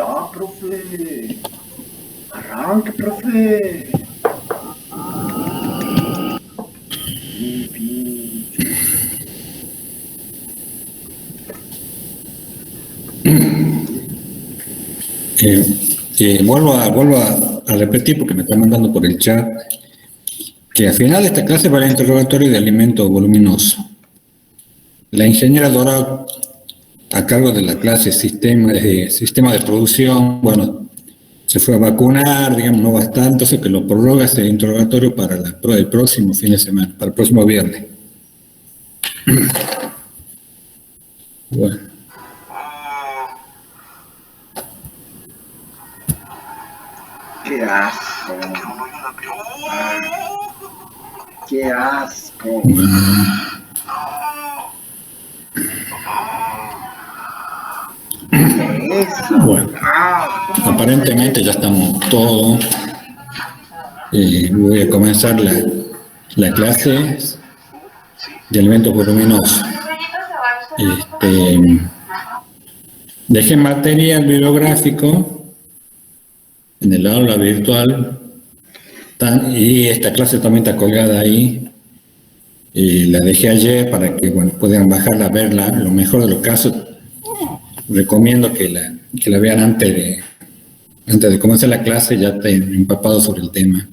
Ya, profe. Arranque, profe. Mi pinche. Vuelvo a repetir porque me están mandando por el chat que al final de esta clase va el interrogatorio de alimento voluminoso. La ingeniera Dora, a cargo de la clase sistema de producción, bueno, se fue a vacunar, digamos, no va a estar, entonces que lo prorroga ese interrogatorio para el próximo fin de semana, para el próximo viernes. Bueno. Qué asco. Qué asco. Bueno, aparentemente ya estamos todos. Voy a comenzar la clase de alimentos voluminosos. Dejé material bibliográfico en el aula virtual y esta clase también está colgada ahí. La dejé ayer para que puedan bajarla, verla. Lo mejor de los casos, recomiendo que la vean antes de comenzar la clase, ya estén empapados sobre el tema.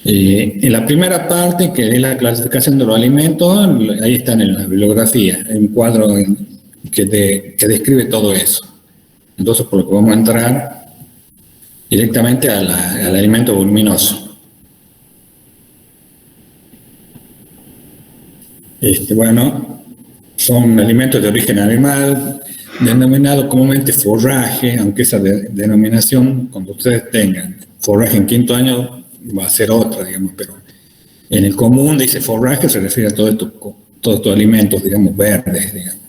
En la primera parte, que es la clasificación de los alimentos, ahí está en la bibliografía, un cuadro que describe todo eso. Entonces, por lo que vamos a entrar directamente al alimento voluminoso. Son alimentos de origen animal, denominado comúnmente forraje, aunque esa denominación, cuando ustedes tengan forraje en quinto año, va a ser otra, digamos, pero en el común dice forraje, se refiere a todos estos alimentos, digamos, verdes, digamos.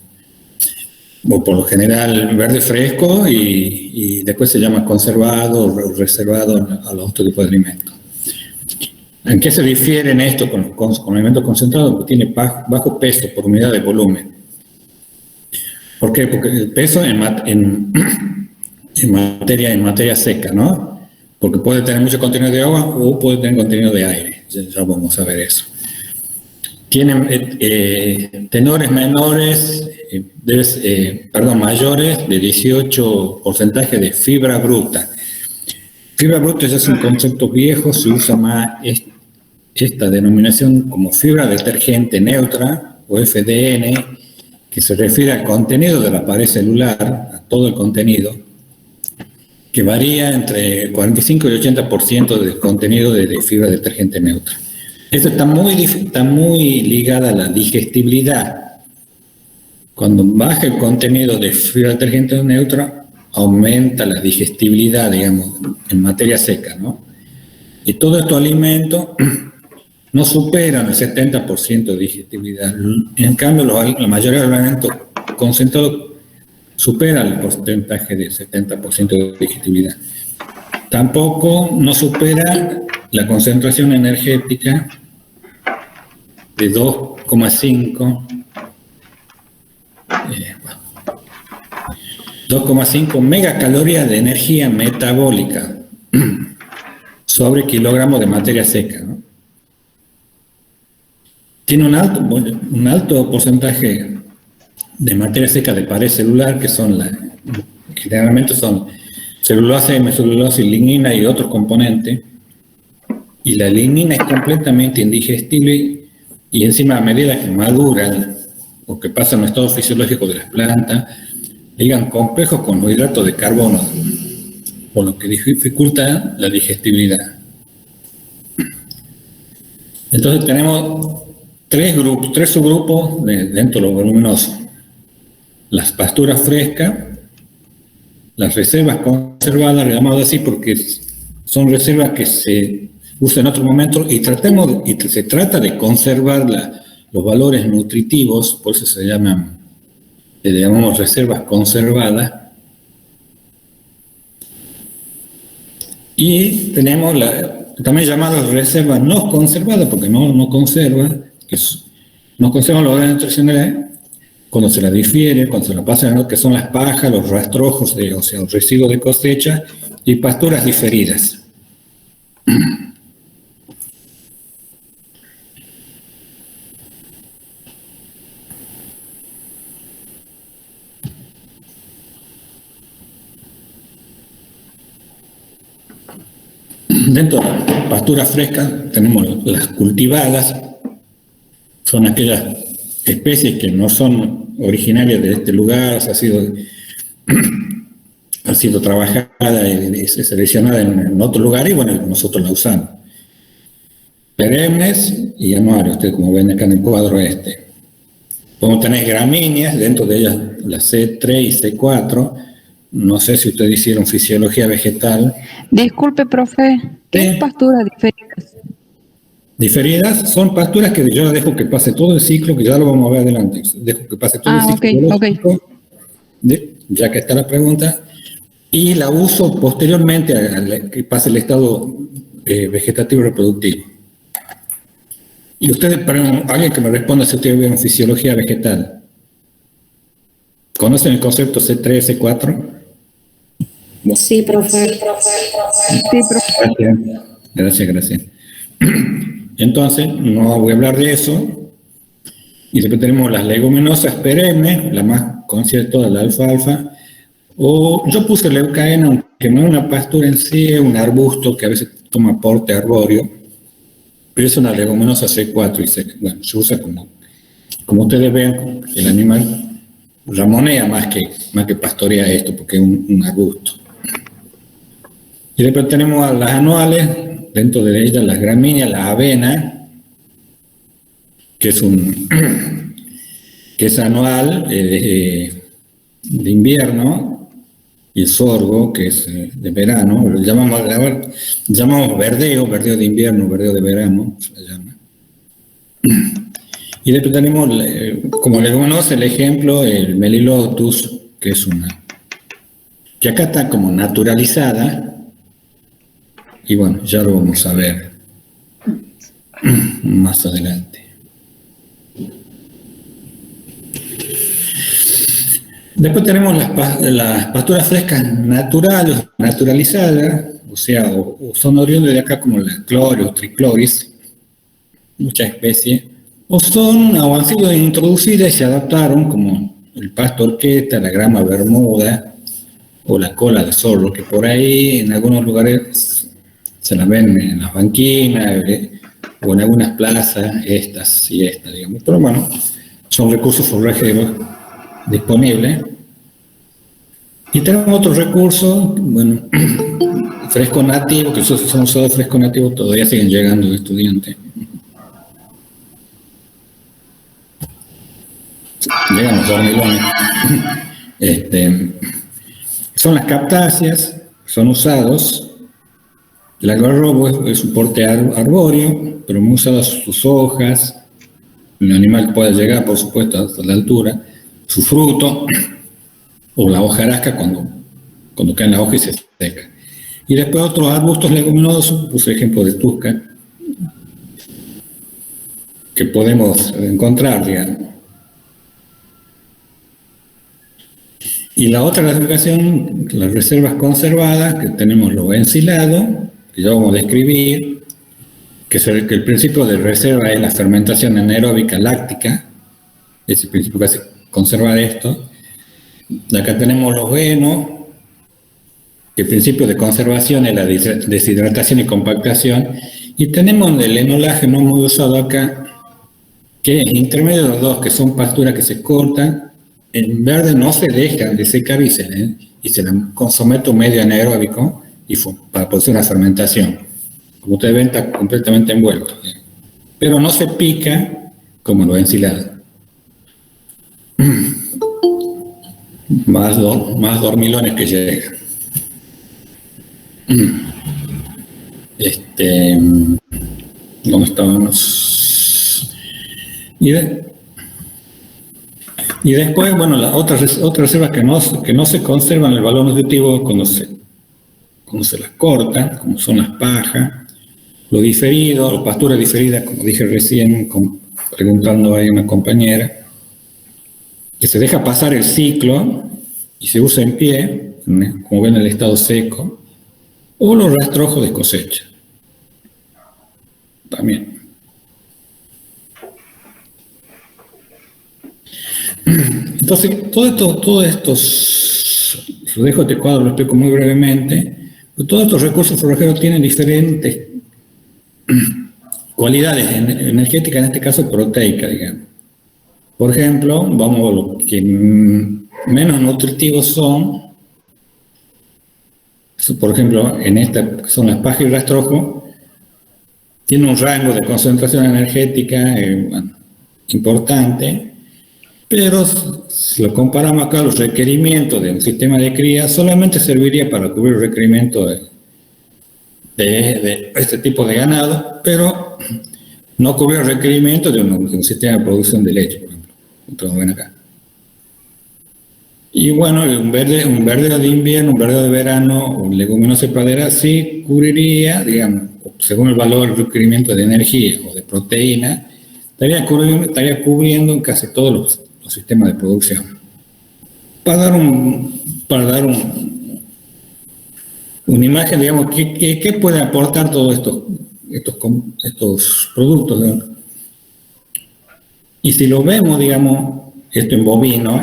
O por lo general verde fresco y después se llama conservado o reservado a los otros tipos de alimentos. ¿En qué se difieren esto con alimentos concentrados? Porque tiene bajo peso por unidad de volumen. ¿Por qué? Porque el peso en materia seca, ¿no? Porque puede tener mucho contenido de agua o puede tener contenido de aire. Ya vamos a ver eso. Tienen tenores menores, mayores de 18% de fibra bruta. Fibra bruta ya es un concepto viejo, se usa más esta denominación como fibra detergente neutra o FDN, que se refiere al contenido de la pared celular, a todo el contenido, que varía entre 45 y 80% del contenido de fibra detergente neutra. Esto está muy ligada a la digestibilidad. Cuando baja el contenido de fibra detergente neutra, aumenta la digestibilidad, digamos, en materia seca, ¿no? Y todos estos alimentos no superan el 70% de digestibilidad. En cambio, la mayoría de los alimentos concentrados superan el porcentaje del 70% de digestibilidad. Tampoco no supera la concentración energética de 2,5 megacalorías de energía metabólica sobre kilogramos de materia seca, ¿no? Tiene un alto porcentaje de materia seca de pared celular, que generalmente son celulosa, hemicelulosa, lignina y otros componentes. Y la lignina es completamente indigestible y encima a medida que maduran o que pasan el estado fisiológico de las plantas, llegan complejos con los hidratos de carbono, por lo que dificulta la digestibilidad. Entonces tenemos tres subgrupos dentro de lo voluminoso. Las pasturas frescas, las reservas conservadas, le llamamos así porque son reservas que se usan en otro momento y se trata de conservar los valores nutritivos, por eso le llamamos reservas conservadas. Y tenemos también llamadas reservas no conservadas, porque no conservan los valores nutricionales, cuando se la difiere, cuando se la pasa, ¿no? Que son las pajas, los rastrojos, o sea, los residuos de cosecha y pasturas diferidas. Dentro de las pasturas frescas tenemos las cultivadas, son aquellas especies que no son originarias de este lugar, ha sido trabajada y seleccionada en otro lugar y bueno, nosotros la usamos. Perennes y anuales, ustedes como ven acá en el cuadro este. Podemos tener gramíneas, dentro de ellas las C3 y C4. No sé si ustedes hicieron fisiología vegetal. Disculpe, profe, ¿qué es pasturas diferidas? Diferidas son pasturas que yo dejo que pase todo el ciclo, que ya lo vamos a ver adelante. Dejo que pase todo el ciclo biológico, ya que está la pregunta, y la uso posteriormente a que pase el estado vegetativo reproductivo. Y ustedes, alguien que me responda si ustedes vieron fisiología vegetal. ¿Conocen el concepto C3, C4? Sí, profe. Sí, profe. Gracias. Entonces, no voy a hablar de eso. Y después tenemos las leguminosas perennes, la más conocida de todas, la alfalfa. O yo puse la leucaena, aunque no es una pastura en sí, es un arbusto que a veces toma porte arbóreo. Pero es una leguminosa C4 y se usa como ustedes ven, el animal ramonea más que pastorea esto, porque es un arbusto. Y después tenemos a las anuales, dentro de ellas las gramíneas, la avena, que es anual, de invierno, y el sorgo, que es de verano, lo llamamos verdeo de invierno, verdeo de verano, se llama. Y después tenemos, como leguminosa, el ejemplo, el Melilotus, que es que acá está como naturalizada, y bueno, ya lo vamos a ver más adelante. Después tenemos las pasturas frescas naturales, naturalizadas, o sea, o son oriundas de acá como la Cloris o Tricloris, muchas especies, o han sido introducidas y se adaptaron como el pasto orquesta, la grama bermuda o la cola de zorro, que por ahí en algunos lugares se la ven en las banquinas o en algunas plazas, estas y estas, digamos. Pero bueno, son recursos forrajeros disponibles. Y tenemos otros recursos, bueno, fresco nativo, que son usados fresco nativo, todavía siguen llegando estudiantes. Llegan los dormilones. Son las cactáceas, son usados. El algarrobo es un porte arbóreo, pero muy usadas sus hojas. El animal puede llegar, por supuesto, hasta la altura. Su fruto, o la hojarasca cuando cae en la hoja y se seca. Y después otros arbustos leguminosos, puse ejemplo de tusca, que podemos encontrar, digamos. Y la otra clasificación, las reservas conservadas, que tenemos lo ensilado, que ya vamos a describir, que el principio de reserva es la fermentación anaeróbica láctica, es el principio que hace conservar esto. Acá tenemos los venos, que el principio de conservación es la deshidratación y compactación, y tenemos el enolaje no muy usado acá, que es intermedio de los dos, que son pasturas que se cortan, en verde no se dejan de secar y se le somete un medio anaeróbico para producir una fermentación. Como ustedes ven, está completamente envuelto, pero no se pica como lo ensilado. Más dormilones que llegan. ¿Dónde estábamos? Y después, bueno, las otras reservas que no se conservan el valor nutritivo cuando se las corta, como son las pajas, lo diferido, o pasturas diferidas, como dije recién, preguntando a una compañera. que se deja pasar el ciclo y se usa en pie, como ven en el estado seco, o los rastrojos de cosecha. También. Entonces, todo estos, lo dejo este cuadro, lo explico muy brevemente, todos estos recursos forrajeros tienen diferentes cualidades energéticas, en este caso proteicas, digamos. Por ejemplo, vamos a lo que menos nutritivos son, por ejemplo, en esta que son las pajas y rastrojo, tiene un rango de concentración energética importante, pero si lo comparamos acá, los requerimientos de un sistema de cría solamente serviría para cubrir el requerimiento de este tipo de ganado, pero no cubre el requerimiento de un sistema de producción de leche, por ejemplo. Como ven acá. Y bueno, un verde de invierno, un verde de verano, un leguminosa de pradera sí cubriría, digamos, según el valor del requerimiento de energía o de proteína, estaría cubriendo en casi todos los sistemas de producción. Para dar una imagen, digamos, ¿qué puede aportar todos estos productos, ¿no? Y si lo vemos, digamos, esto en bovino,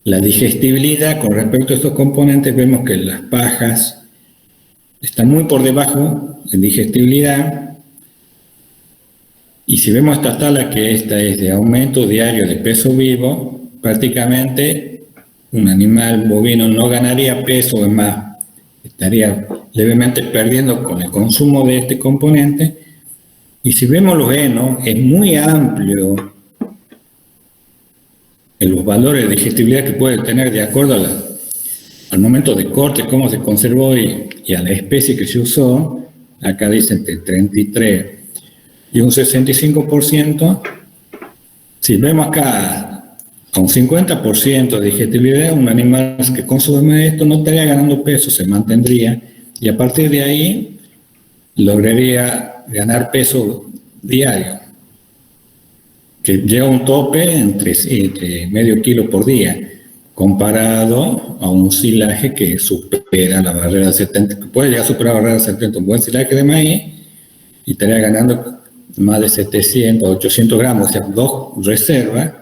la digestibilidad con respecto a estos componentes, vemos que las pajas están muy por debajo en digestibilidad. Y si vemos esta tabla, que esta es de aumento diario de peso vivo, prácticamente un animal bovino no ganaría peso, es más, estaría levemente perdiendo con el consumo de este componente. Y si vemos los henos, es muy amplio en los valores de digestibilidad que puede tener de acuerdo al momento de corte, cómo se conservó y a la especie que se usó. Acá dice entre 33 y un 65%. Si vemos acá a un 50% de digestibilidad, un animal que consume esto no estaría ganando peso, se mantendría, y a partir de ahí lograría ganar peso diario, que llega a un tope entre medio kilo por día, comparado a un silaje que supera la barrera de 70, que puede llegar a superar la barrera de 70, un buen silaje de maíz, y estaría ganando más de 700, 800 gramos, o sea, 2 reservas,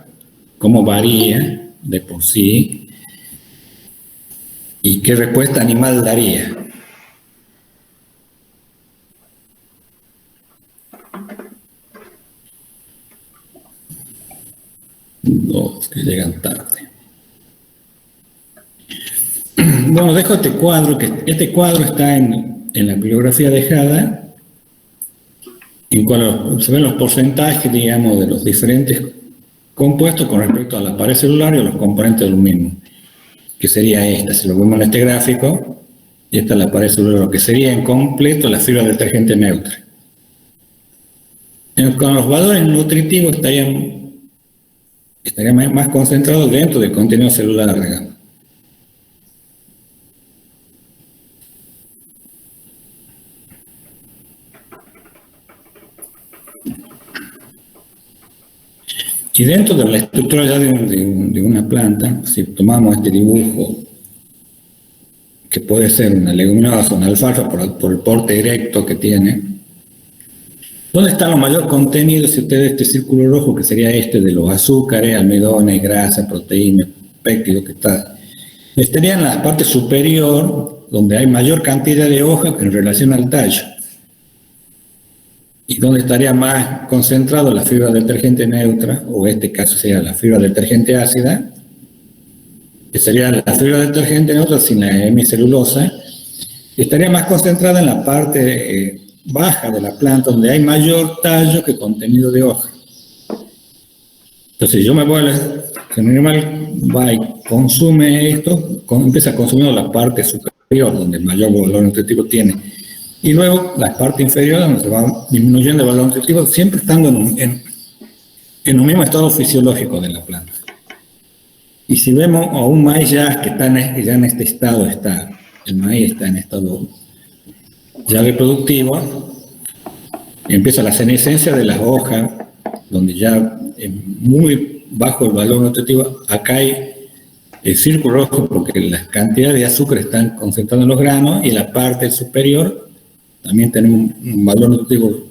cómo varía de por sí, y qué respuesta animal daría. Dos que llegan tarde. Bueno, dejo este cuadro, que este cuadro está en la bibliografía dejada, en cual se ven los porcentajes, digamos, de los diferentes compuestos con respecto a la pared celular y a los componentes de los mismos, que sería esta, si lo vemos en este gráfico, y esta es la pared celular, lo que sería en completo la fibra detergente neutra. Con los valores nutritivos estaría más concentrado dentro del contenido celular, digamos. Y dentro de la estructura ya de una planta, si tomamos este dibujo, que puede ser una leguminosa o una alfalfa por el porte directo que tiene, ¿dónde está lo mayor contenido? Si ustedes este círculo rojo, que sería este de los azúcares, almidones, grasa, proteínas, péptidos, que estaría en la parte superior, donde hay mayor cantidad de hojas en relación al tallo. Y donde estaría más concentrado la fibra detergente neutra, o en este caso sería la fibra detergente ácida, que sería la fibra detergente neutra sin la hemicelulosa, estaría más concentrada en la parte baja de la planta, donde hay mayor tallo que contenido de hoja. Entonces yo me voy si el animal va y consume esto, empieza consumiendo la parte superior, donde el mayor valor nutritivo tiene, y luego la parte inferior, donde se va disminuyendo el valor nutritivo, siempre estando en un mismo estado fisiológico de la planta. Y si vemos a un maíz ya que ya en este estado el maíz está en estado ya reproductivo, empieza la senescencia de las hojas, donde ya es muy bajo el valor nutritivo. Acá hay el círculo rojo porque las cantidades de azúcar están concentradas en los granos, y la parte superior también tenemos un valor nutritivo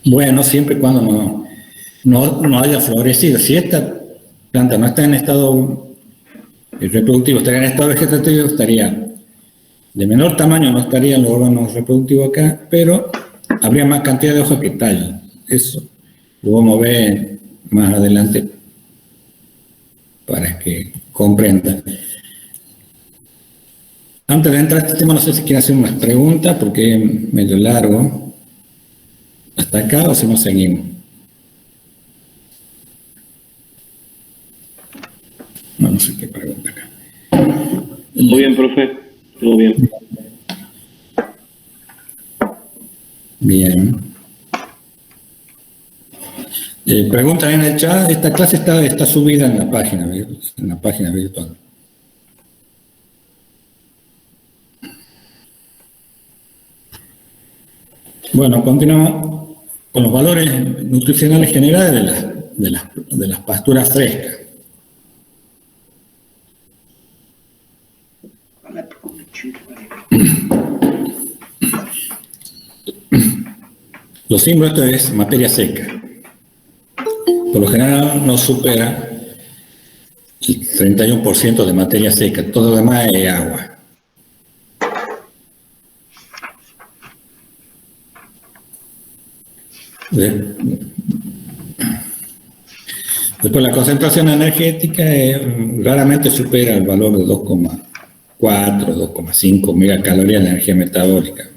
bueno, siempre y cuando no haya florecido. Si esta planta no está en estado reproductivo, estaría en estado vegetativo, estaría de menor tamaño, no estarían los órganos reproductivos acá, pero habría más cantidad de hojas que tallo. Eso lo vamos a ver más adelante para que comprendan. Antes de entrar a este tema, no sé si quieren hacer unas preguntas, porque es medio largo. ¿Hasta acá o si no seguimos? No sé qué pregunta acá. Muy bien, profe. Todo bien. Bien. Preguntan en el chat. Esta clase está subida en la página virtual. Bueno, continuamos con los valores nutricionales generales de las pasturas frescas. Los símbolos, esto es materia seca. Por lo general no supera el 31% de materia seca, todo lo demás es agua. Después la concentración energética raramente supera el valor de 2,4, 2,5 megacalorías de energía metabólica.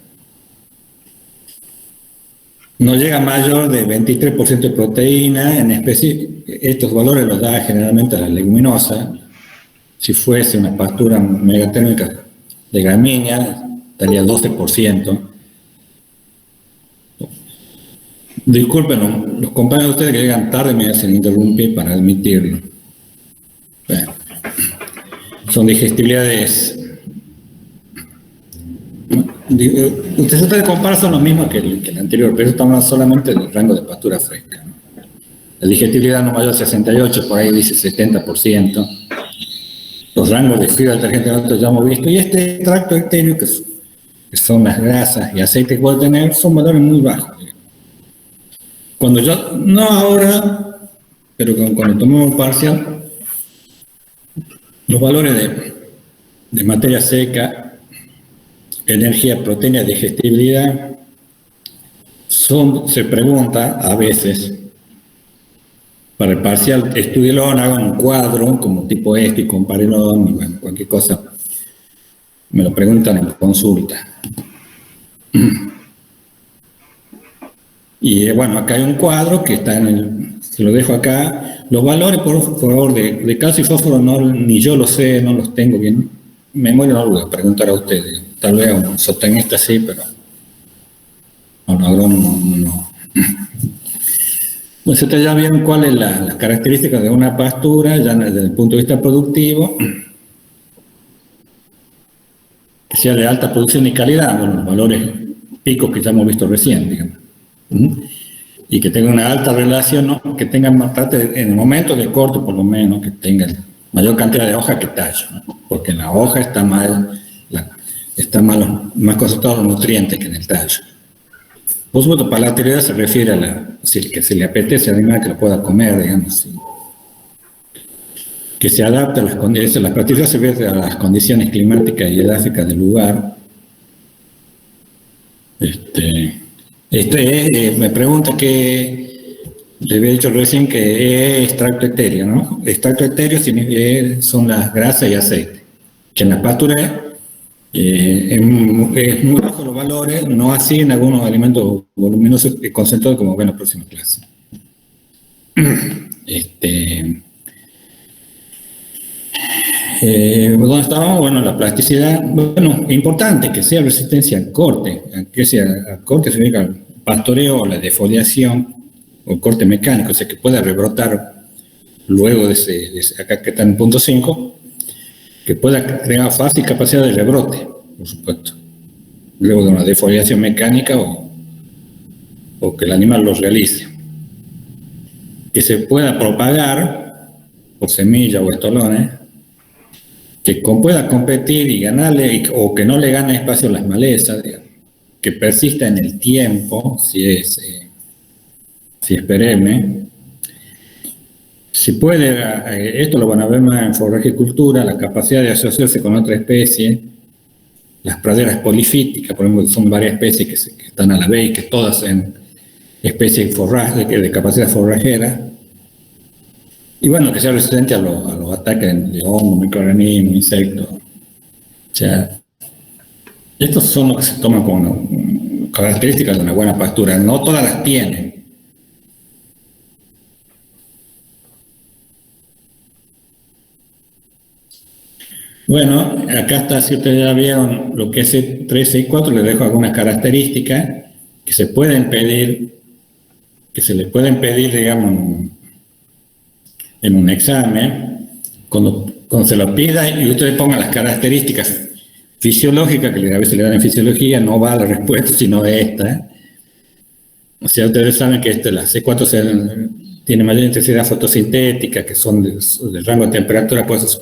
No llega a mayor de 23% de proteína, en especie. Estos valores los da generalmente la leguminosa. Si fuese una pastura megatérmica de gramínea, estaría 12%. Disculpen, los compañeros de ustedes que llegan tarde me hacen interrumpir para admitirlo. Bueno, son digestibilidades. Ustedes tratan de comparar, son los mismos que el anterior, pero estamos hablando solamente del rango de pastura fresca, ¿no? La digestibilidad no mayor de 68, por ahí dice 70%. Los rangos de fibra detergente nosotros ya hemos visto. Y este extracto etéreo, que son las grasas y aceites que puede tener, son valores muy bajos. Cuando yo, no ahora, pero cuando tomamos parcial, los valores de materia seca, energía, proteína, digestibilidad, se pregunta a veces, para el parcial, estudielo, hagan un cuadro como tipo este y compárenlo, y bueno, cualquier cosa, me lo preguntan en consulta. Y bueno, acá hay un cuadro que está se lo dejo acá. Los valores, por favor, de calcio y fósforo, ni yo lo sé, no los tengo bien. Memoria no lo voy a preguntar a ustedes. Tal vez a un zootecnista sí, pero a un agrónomo no. Pues ustedes ya vieron cuál es las características de una pastura, ya desde el punto de vista productivo, que sea de alta producción y calidad, bueno, los valores picos que ya hemos visto recién, digamos. Y que tenga una alta relación, ¿no? Que tengan en el momento del corte, por lo menos, que tengan mayor cantidad de hoja que tallo, ¿no? Porque en la hoja está más concentrados los nutrientes que en el tallo. Por supuesto, palatilidad se refiere a que se le apetece al animal que lo pueda comer, digamos, ¿sí? Que se adapte a las condiciones. La palatilidad se refiere a las condiciones climáticas y edáficas del lugar. Me pregunta que le había dicho recién que es extracto etéreo, ¿no? Extracto etéreo son las grasas y aceite, que en la pastura es muy bajo los valores, no así en algunos alimentos voluminosos concentrados, como ven en la próxima clase. ¿Dónde estábamos? Bueno, la plasticidad, bueno, importante que sea resistencia al corte, que sea al corte significa el pastoreo o la defoliación o el corte mecánico, o sea que pueda rebrotar luego de acá que está en punto 5, que pueda crear fácil capacidad de rebrote, por supuesto, luego de una defoliación mecánica o que el animal lo realice. que se pueda propagar por semilla o estolones, que pueda competir y ganarle, o que no le gane espacio a las malezas, digamos, que persista en el tiempo, si es perenne. Si puede, esto lo van a ver más en forrajicultura, la capacidad de asociarse con otra especie, las praderas polifíticas, por ejemplo, son varias especies que están a la vez y que todas en especies de capacidad forrajera. Y bueno, que sea resistente a los ataques de hongos, microorganismos, insectos. O sea, estos son los que se toman como características de una buena pastura. No todas las tienen. Bueno, acá está, si ustedes ya vieron lo que es el 364, les dejo algunas características que se pueden pedir, digamos, en un examen. Cuando se lo pida y ustedes pongan las características fisiológicas, que a veces le dan en fisiología, no va la respuesta, sino esta. O sea, ustedes saben que la C4 tiene mayor intensidad fotosintética, que son del rango de temperatura, pues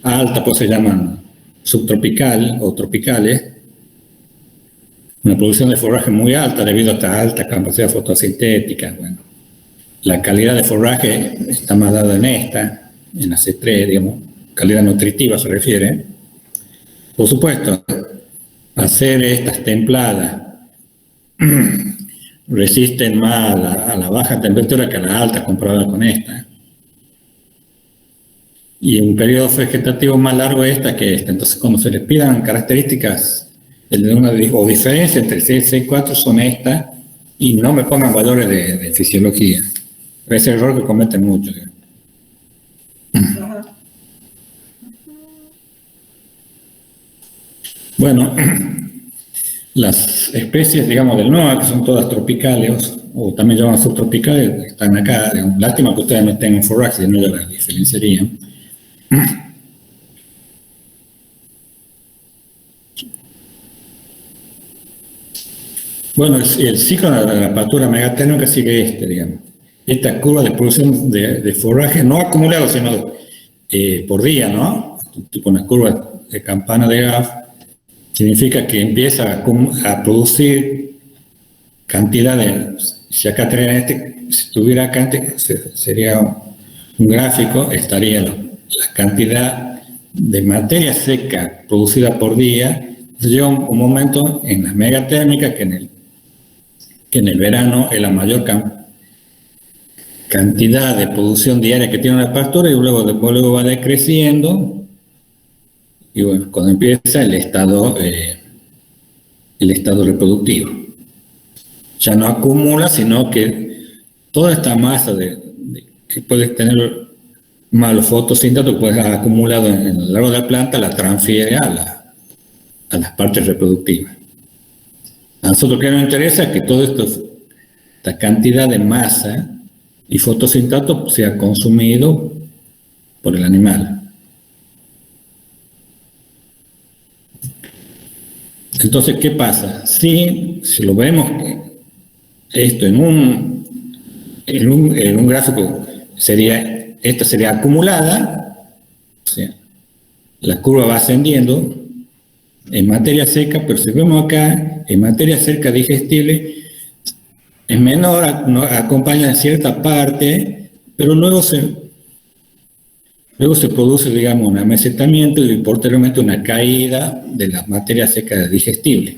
alta, pues se llaman subtropical o tropicales. Una producción de forraje muy alta debido a esta alta capacidad fotosintética. Bueno, la calidad de forraje está más dada en la C3, digamos, calidad nutritiva se refiere. Por supuesto, hacer estas templadas resisten más a la baja temperatura que a la alta comparada con esta. Y un periodo vegetativo más largo que esta. Entonces, cuando se les pidan características o diferencia entre C4 son estas, y no me pongan valores de fisiología. Ese es el error que cometen muchos. Bueno, las especies, digamos, del NOAA, que son todas tropicales, o también llamadas subtropicales, están acá. Lástima que ustedes no estén en forraje, si no ya las diferenciarían. Bueno, el ciclo de la pastura megatérmica sigue digamos. Esta curva de producción de forraje no acumulado, sino por día, ¿no? Tipo una curva de campana de Gaff, significa que empieza a producir cantidad si acá si tuviera acá, sería un gráfico, estaría la cantidad de materia seca producida por día. Llega un momento en las megatérmicas que en el verano es la mayor cantidad de producción diaria que tiene una pastura, y luego va decreciendo, y bueno, cuando empieza el estado reproductivo. Ya no acumula, sino que toda esta masa que puedes tener más los fotosintéticos que puedes haber acumulado en el largo de la planta, la transfiere a las partes reproductivas. A nosotros que nos interesa es que todo esta cantidad de masa y fotosintato sea consumido por el animal. Entonces, ¿qué pasa? Si lo vemos esto en un gráfico, esta sería acumulada, o sea, la curva va ascendiendo en materia seca, pero si vemos acá, en materia seca digestible, es menor, acompaña en cierta parte, pero luego se produce, digamos, un amesetamiento y posteriormente una caída de la materia seca digestible.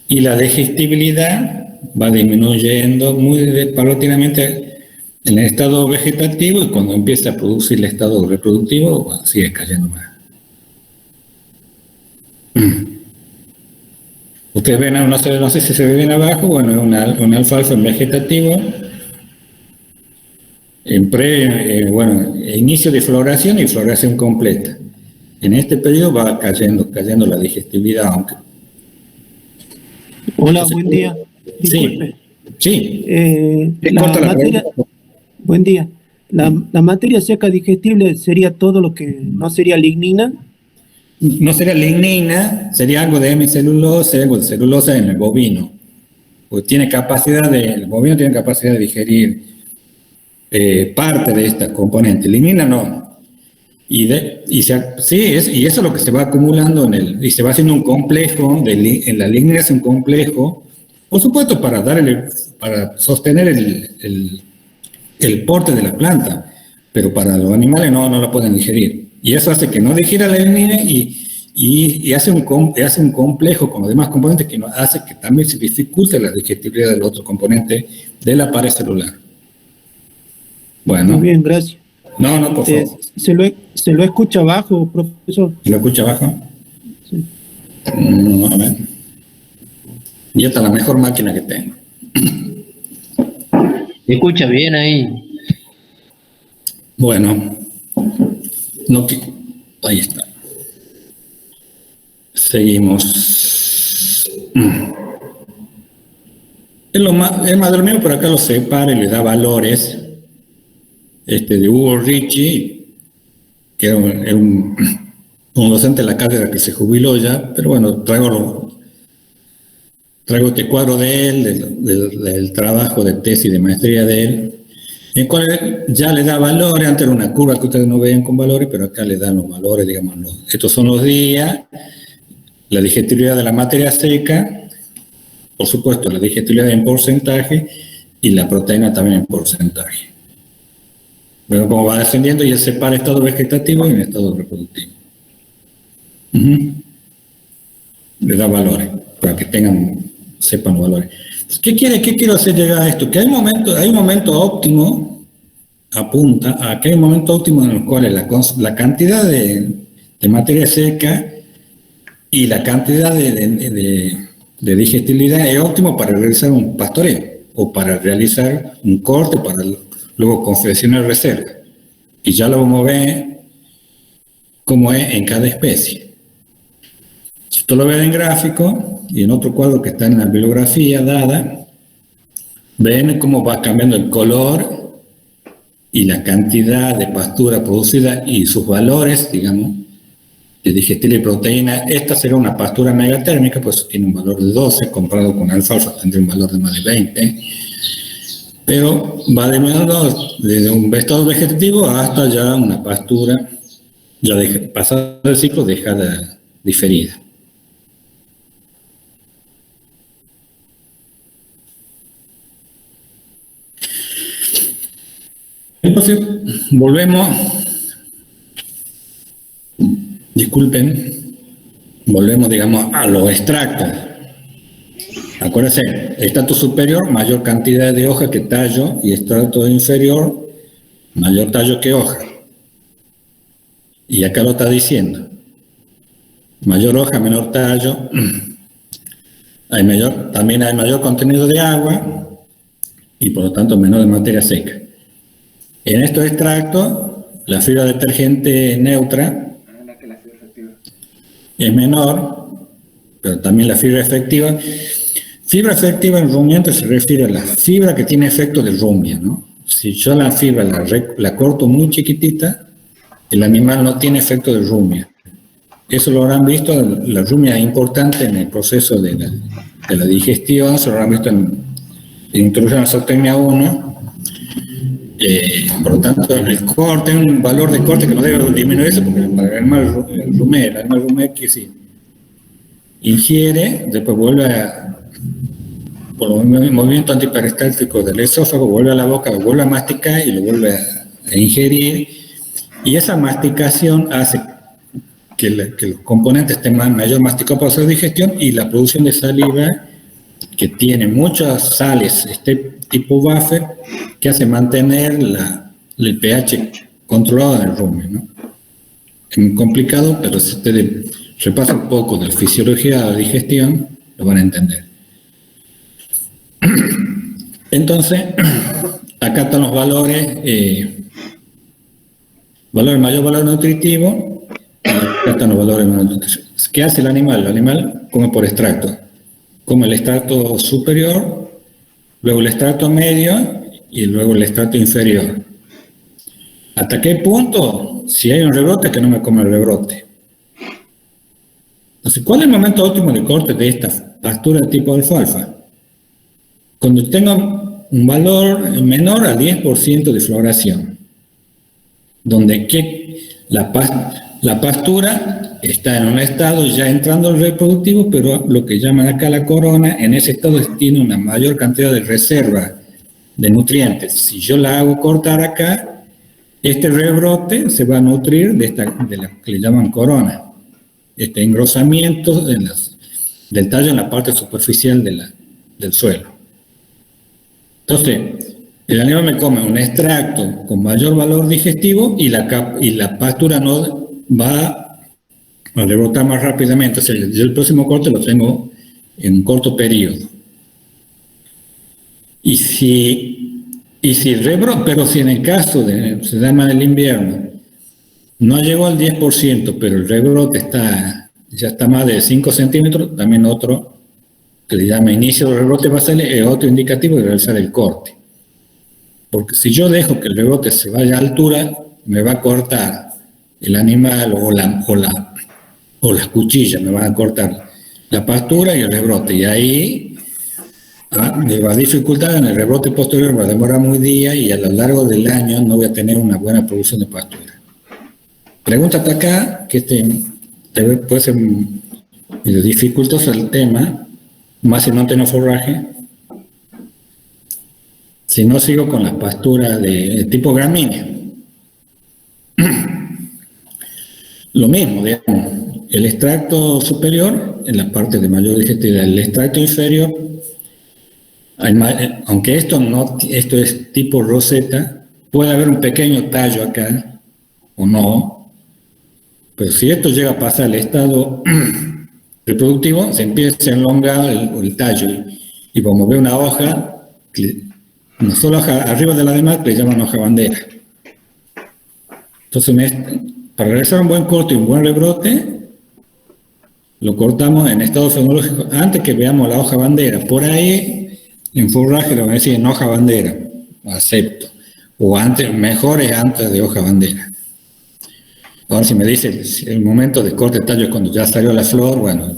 Y la digestibilidad va disminuyendo muy paulatinamente en el estado vegetativo, y cuando empieza a producir el estado reproductivo, bueno, sigue cayendo más. Ustedes ven, no sé si se ve bien abajo, bueno, es un alfalfa en vegetativo, inicio de floración y floración completa. En este periodo va cayendo la digestibilidad, aunque... Hola, buen día. Disculpe. Sí. Buen día. La materia seca digestible sería todo lo que no sería lignina. No sería lignina, sería algo de hemicelulosa, algo de celulosa en el bovino. porque el bovino tiene capacidad de digerir parte de esta componente, lignina no. Y eso es lo que se va acumulando y se va haciendo un complejo, en la lignina es un complejo, por supuesto para sostener el porte de la planta, pero para los animales no la pueden digerir. Y eso hace que no digiera la lignina y hace un complejo con los demás componentes que hace que también se dificulte la digestibilidad del otro componente de la pared celular. Bueno. Muy bien, gracias. No, por favor. Se lo escucha abajo, profesor. ¿Se lo escucha abajo? Sí. No, a ver. Y esta es la mejor máquina que tengo. ¿Se escucha bien ahí? Bueno. Ahí está. Seguimos. Es más de lo mismo, pero acá lo separa y le da valores. De Hugo Ricci, que era un docente de la cátedra que se jubiló ya, pero bueno, traigo este cuadro de él, del trabajo de tesis de maestría de él, en el cual ya le da valores. Antes era una curva que ustedes no veían con valores, pero acá le dan los valores, digamos, estos son los días, la digestibilidad de la materia seca, por supuesto, la digestibilidad en porcentaje y la proteína también en porcentaje. Pero como va descendiendo, ya separa estado vegetativo y en estado reproductivo. Le da valores, para que sepan los valores. ¿Qué quiero hacer llegar a esto? Que hay un momento óptimo, apunta a que hay un momento óptimo en el cual la cantidad de materia seca y la cantidad de digestibilidad es óptimo para realizar un pastoreo, o para realizar un corte, para luego confeccionar reserva. Y ya lo vamos a ver cómo es en cada especie. Si tú lo ves en gráfico y en otro cuadro que está en la bibliografía dada, ven cómo va cambiando el color y la cantidad de pastura producida y sus valores, digamos, de digestibilidad y proteína. Esta será una pastura megatérmica, pues tiene un valor de 12, comparado con alfalfa tendría un valor de más de 20. Pero va desde un estado vegetativo hasta ya una pastura, ya pasado el ciclo, dejada diferida. Entonces, volvemos digamos, a los extractos. Acuérdense, estrato superior, mayor cantidad de hoja que tallo, y estrato inferior, mayor tallo que hoja. Y acá lo está diciendo. Mayor hoja, menor tallo. También hay mayor contenido de agua y por lo tanto menor de materia seca. En estos extractos, la fibra detergente neutra es menor, pero también la fibra efectiva. Fibra efectiva en rumiante se refiere a la fibra que tiene efecto de rumia, ¿no? Si yo la fibra la corto muy chiquitita, el animal no tiene efecto de rumia. Eso lo habrán visto, la rumia es importante en el proceso de la digestión, se lo habrán visto en introducción a la zootecnia 1. Por lo tanto, el corte, un valor de corte que no debe disminuirse, porque el animal rumé que sí ingiere, después vuelve por el movimiento antiperistáltico del esófago, vuelve a la boca, lo vuelve a masticar y lo vuelve a ingerir, y esa masticación hace que los componentes estén mayor masticado para hacer digestión, y la producción de saliva, que tiene muchas sales, tipo buffer, que hace mantener el pH controlado en el rumen, ¿no? Es muy complicado, pero si ustedes repasan un poco de la fisiología de la digestión, lo van a entender. Entonces, acá están los valores, mayor valor nutritivo, acá están los valores menor nutritivo. ¿Qué hace el animal? El animal come por extracto. Come el extracto superior, luego el extracto medio y luego el extracto inferior. ¿Hasta qué punto? Si hay un rebrote, que no me come el rebrote. Entonces, ¿cuál es el momento óptimo de corte de esta pastura tipo alfalfa? cuando tenga un valor menor a 10% de floración, donde la pastura está en un estado ya entrando al reproductivo, pero lo que llaman acá la corona, en ese estado tiene una mayor cantidad de reserva de nutrientes. Si yo la hago cortar acá, este rebrote se va a nutrir de la que le llaman corona, este engrosamiento del tallo en la parte superficial del suelo. Entonces, el animal me come un extracto con mayor valor digestivo y la pastura no va a rebrotar más rápidamente. O sea, yo el próximo corte lo tengo en un corto periodo. Y si rebrote, pero si en el caso se llama del invierno, no llegó al 10%, pero el rebrote ya está más de 5 centímetros, también otro que le llama inicio del rebrote basal es otro indicativo de realizar el corte. Porque si yo dejo que el rebrote se vaya a altura, me va a cortar el animal o las cuchillas, me van a cortar la pastura y el rebrote. Y ahí me va a dificultar en el rebrote posterior, va a demorar muy día y a lo largo del año no voy a tener una buena producción de pastura. Pregúntate acá, que puede ser medio dificultoso el tema, más si no tengo forraje. Si no sigo con las pasturas de tipo gramínea. Lo mismo, digamos, el extracto superior en la parte de mayor digestibilidad, el extracto inferior, aunque esto es tipo roseta, puede haber un pequeño tallo acá, o no, pero si esto llega a pasar al estado reproductivo, se empieza a elongar el tallo, y como ve una hoja, una sola hoja arriba de la demás, le llaman hoja bandera. Entonces, para realizar un buen corte y un buen rebrote, lo cortamos en estado fenológico antes que veamos la hoja bandera. Por ahí, en forraje lo van a decir en hoja bandera, acepto. O mejor es antes de hoja bandera. Ahora, si me dice el momento de corte de tallo es cuando ya salió la flor, bueno,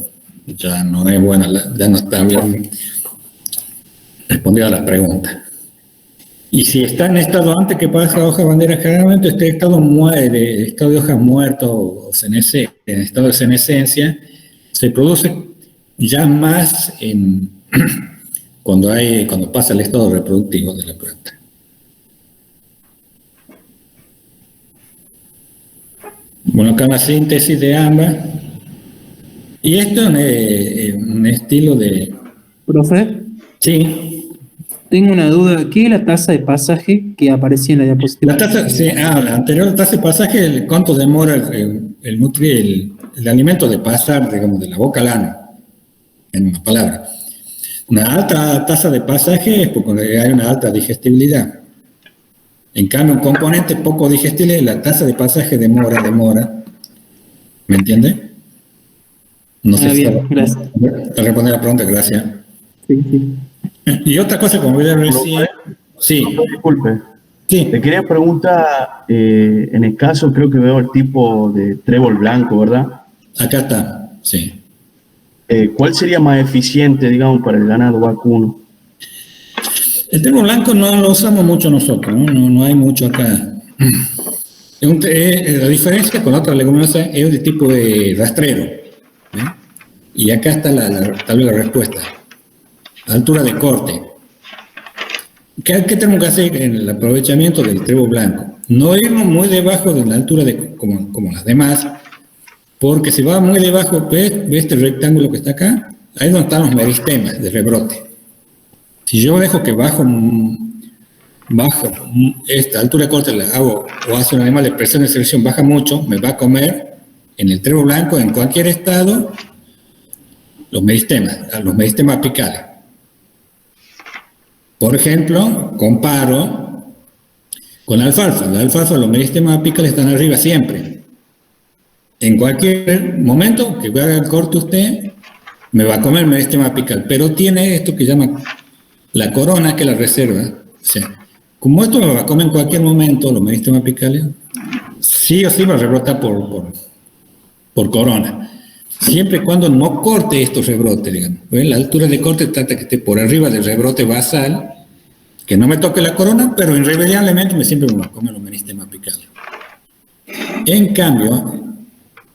ya no es buena, ya no está bien respondida a la pregunta. Y si está en estado antes que pasa la hoja bandera, generalmente este estado muere, estado de hoja muerta o en estado de senescencia, se produce ya más cuando pasa el estado reproductivo de la planta. Bueno, acá una síntesis de ambas. Y esto es un estilo de... ¿Profe? Sí. Tengo una duda. ¿Qué es la tasa de pasaje que aparecía en la diapositiva? La anterior tasa de pasaje, ¿cuánto demora el alimento de pasar, digamos, de la boca al ano? En una palabra. Una alta tasa de pasaje es porque hay una alta digestibilidad. En cambio, un componente poco digestible, la tasa de pasaje demora. ¿Me entiende? No sé bien, gracias. Te responder la pregunta, gracias. Sí. Y otra cosa, como ya recién... Sí. Disculpe. Sí. Te quería preguntar, en el caso creo que veo el tipo de trébol blanco, ¿verdad? Acá está, sí. ¿Cuál sería más eficiente, digamos, para el ganado vacuno? El trébol blanco no lo usamos mucho nosotros, no hay mucho acá. La diferencia con otras leguminosas es de tipo de rastrero. Y acá está tal vez la respuesta. Altura de corte. ¿Qué tenemos que hacer en el aprovechamiento del trébol blanco? No irnos muy debajo de la altura como las demás, porque si va muy debajo, ¿ves este rectángulo que está acá? Ahí es donde están los meristemas de rebrote. Si yo dejo que bajo esta altura de corte, la hago o hace un animal de presión de selección baja mucho, me va a comer en el trébol blanco, en cualquier estado, los meristemas apicales. Por ejemplo, comparo con la alfalfa. La alfalfa, los meristemas apicales están arriba siempre. En cualquier momento que haga el corte usted, me va a comer el meristema apical, pero tiene esto que llama la corona, que es la reserva. O sea, como esto me va a comer en cualquier momento, los meristemas apicales, sí o sí va a rebrotar por corona. siempre y cuando no corte estos rebrotes, digamos. ¿Ves? La altura de corte trata que esté por arriba del rebrote basal, que no me toque la corona, pero irremediablemente siempre me come los meristemas apicales. En cambio,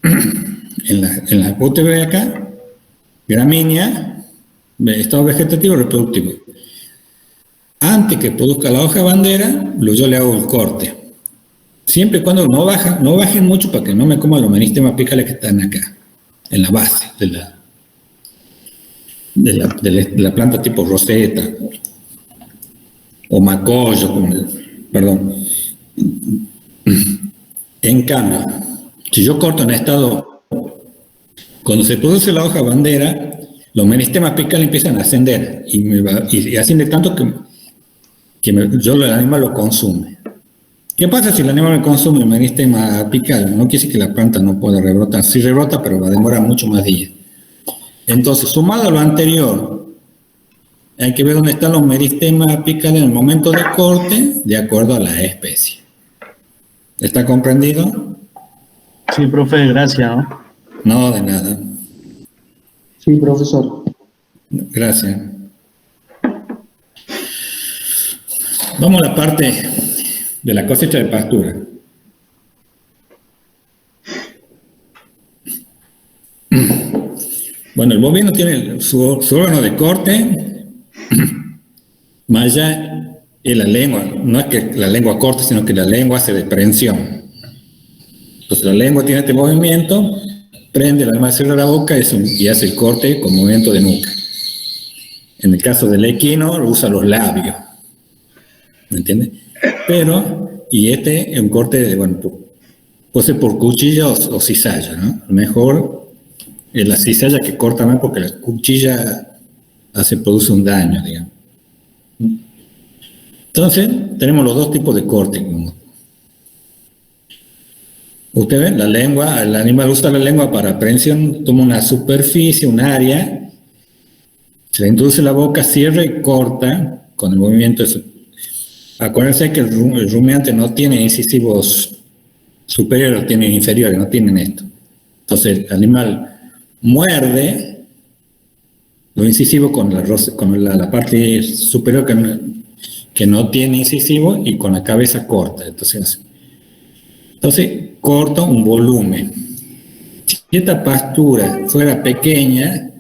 en la UTV acá, gramínea, estado vegetativo reproductivo. Antes que produzca la hoja bandera, yo le hago el corte. Siempre y cuando no bajen mucho para que no me coman los meristemas apicales que están acá, en la base de la planta tipo roseta o macollo, perdón. En cambio, si yo corto en estado, cuando se produce la hoja bandera, los meristemas apicales empiezan a ascender y asciende tanto que el animal lo consume. ¿Qué pasa si el animal consume el meristema apical? No quiere decir que la planta no pueda rebrotar. Sí rebrota, pero va a demorar mucho más días. Entonces, sumado a lo anterior, hay que ver dónde están los meristemas apicales en el momento de corte, de acuerdo a la especie. ¿Está comprendido? Sí, profe, gracias, ¿no? No, de nada. Sí, profesor. Gracias. Vamos a la parte de la cosecha de pastura. Bueno, el bovino tiene su órgano de corte, más allá es la lengua. No es que la lengua corte, sino que la lengua hace de prensión. Entonces la lengua tiene este movimiento, prende el animal, cierra la boca y hace el corte con movimiento de nuca. En el caso del equino, usa los labios. ¿Me entiendes? Pero, y este es un corte, puede ser por cuchilla o cizalla, ¿no? Mejor es la cizalla que corta más porque la cuchilla produce un daño, digamos. Entonces, tenemos los dos tipos de corte. Usted ve, la lengua, el animal usa la lengua para prensión, toma una superficie, un área, se le introduce la boca, cierra y corta con el movimiento de su. Acuérdense que el rumiante no tiene incisivos superiores, tiene inferiores, no tienen esto. Entonces el animal muerde lo incisivo con la parte superior que no tiene incisivo y con la cabeza corta. Entonces corta un volumen. Si esta pastura fuera pequeña,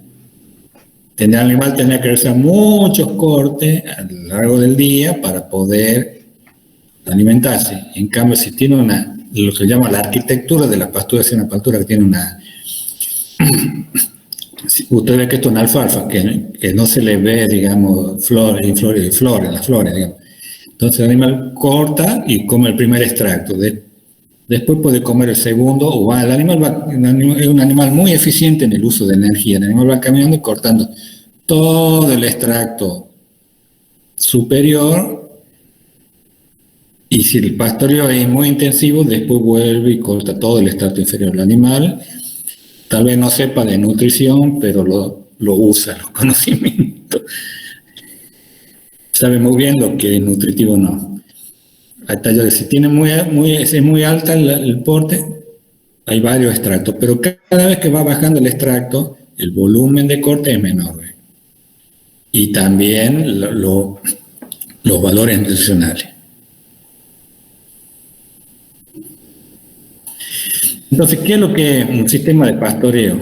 el animal tendría que realizar muchos cortes a lo largo del día para poder alimentarse. En cambio, si tiene lo que se llama la arquitectura de la pastura, es una pastura que tiene usted ve que esto es una alfalfa, que no se le ve, digamos, flores, las flores, digamos. Entonces el animal corta y come el primer extracto. Después puede comer el segundo, es un animal muy eficiente en el uso de energía. El animal va caminando y cortando todo el extracto superior, y si el pastoreo es muy intensivo, después vuelve y corta todo el extracto inferior. El animal tal vez no sepa de nutrición, pero lo usa, los conocimientos. Sabe muy bien lo que es nutritivo o no. Hasta ya, si tiene es muy alta el porte, hay varios extractos, pero cada vez que va bajando el extracto, el volumen de corte es menor. Y también los valores nutricionales. Entonces, ¿qué es lo que es un sistema de pastoreo?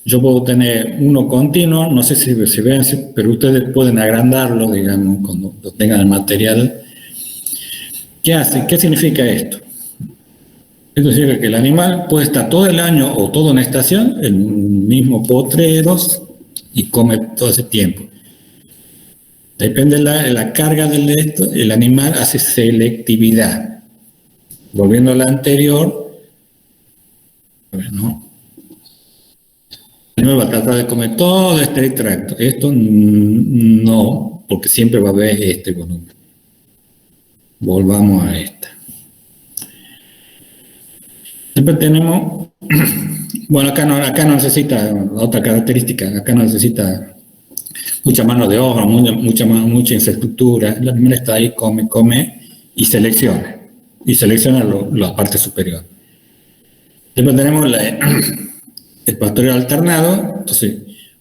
Yo puedo tener uno continuo, no sé si se ven, pero ustedes pueden agrandarlo, digamos, cuando tengan el material. ¿Qué hace? ¿Qué significa esto? Esto significa que el animal puede estar todo el año o toda una estación en un mismo potrero y come todo ese tiempo. Depende de la carga del esto, el animal hace selectividad. Volviendo a la anterior, ¿no? El animal va a tratar de comer todo este extracto. Esto no, porque siempre va a haber este volumen. Volvamos a esta. Siempre tenemos, acá no necesita otra característica, acá no necesita mucha mano de obra, mucha infraestructura. El animal está ahí, come y selecciona la parte superior. Siempre tenemos el pastoreo alternado, entonces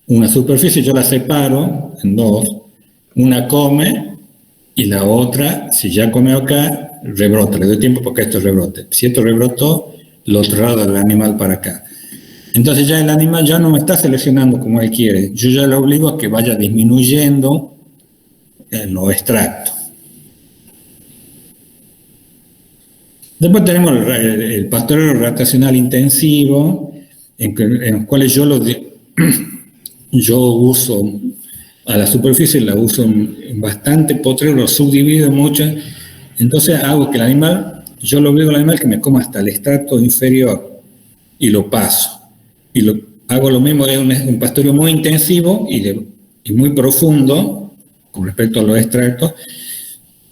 una superficie yo la separo en dos, una come y la otra, si ya comió acá, rebrota, le doy tiempo para que esto rebrote. Si esto rebrotó, lo traslado al animal para acá. Entonces ya el animal ya no me está seleccionando como él quiere, yo ya lo obligo a que vaya disminuyendo los extractos. Después tenemos el pastoreo rotacional intensivo, en los cuales yo uso a la superficie, la uso en bastante potrero, lo subdivido en muchas, entonces hago que el animal, yo lo obligo al animal que me coma hasta el extracto inferior y lo paso. Hago lo mismo de un pastoreo muy intensivo y muy profundo con respecto a los extractos,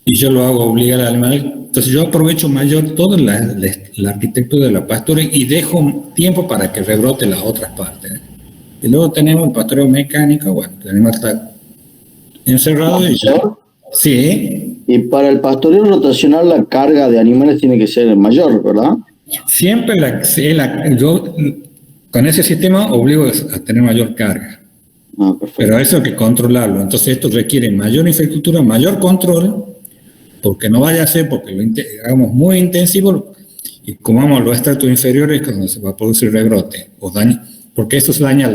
y yo lo hago obligar al animal. Entonces yo aprovecho mayor toda la arquitectura de la pastura y dejo tiempo para que rebrote las otras partes. Y luego tenemos el pastoreo mecánico, bueno, el animal está encerrado y yo... Sí. Y para el pastoreo rotacional la carga de animales tiene que ser mayor, ¿verdad? Siempre yo con ese sistema obligo a tener mayor carga. Pero eso hay que controlarlo. Entonces esto requiere mayor infraestructura, mayor control, porque no vaya a ser porque lo hagamos muy intensivo y comamos los estratos inferiores cuando se va a producir rebrote o daño, porque eso se daña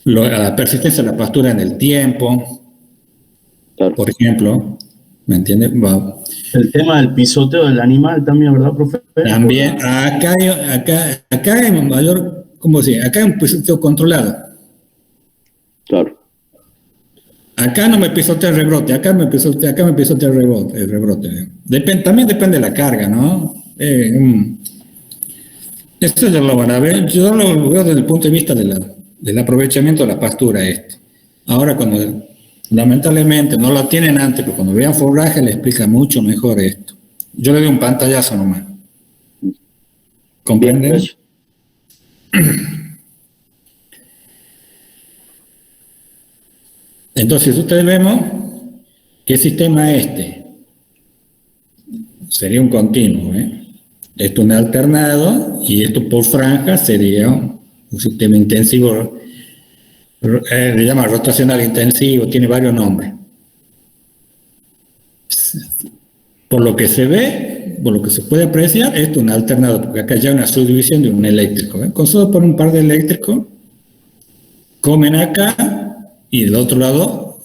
la persistencia de la pastura en el tiempo. Claro. Por ejemplo, ¿me entiendes? El tema del pisoteo del animal también, ¿verdad, profe? También, acá hay mayor, ¿cómo decir? Acá hay un pisoteo controlado. Claro. Acá no me pisotea el rebrote, acá me pisotea el rebrote. También depende de la carga, ¿no? Esto ya lo van a ver, yo lo veo desde el punto de vista del aprovechamiento de la pastura esto. Ahora cuando lamentablemente no lo tienen antes, pero cuando vean forraje les explica mucho mejor esto. Yo le doy un pantallazo nomás. ¿Comprenden? Entonces ustedes vemos qué sistema es este. Sería un continuo, ¿eh? Esto es un alternado y esto por franja sería un sistema intensivo, le llama rotacional intensivo, tiene varios nombres. Por lo que se ve, por lo que se puede apreciar, esto es un alternado, porque acá ya hay una subdivisión de un eléctrico, ¿eh? Con solo por un par de eléctricos, comen acá y del otro lado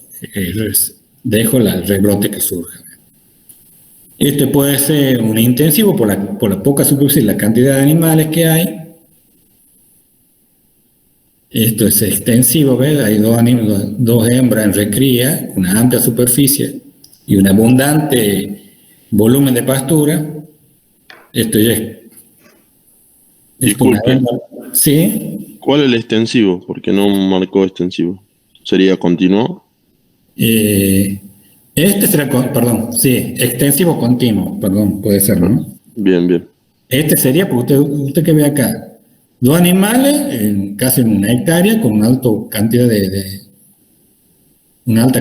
dejo el rebrote que surja. Este puede ser un intensivo por la poca superficie y la cantidad de animales que hay. Esto es extensivo, ¿ves? Hay dos hembras en recría, una amplia superficie y un abundante volumen de pastura. Esto ya es... Disculpe. ¿Sí? ¿Cuál es el extensivo? Porque no marcó extensivo. ¿Sería continuo? Este será, extensivo continuo, puede ser, ¿no? Bien. Este sería, porque usted que ve acá, dos animales, casi en una hectárea, con una alta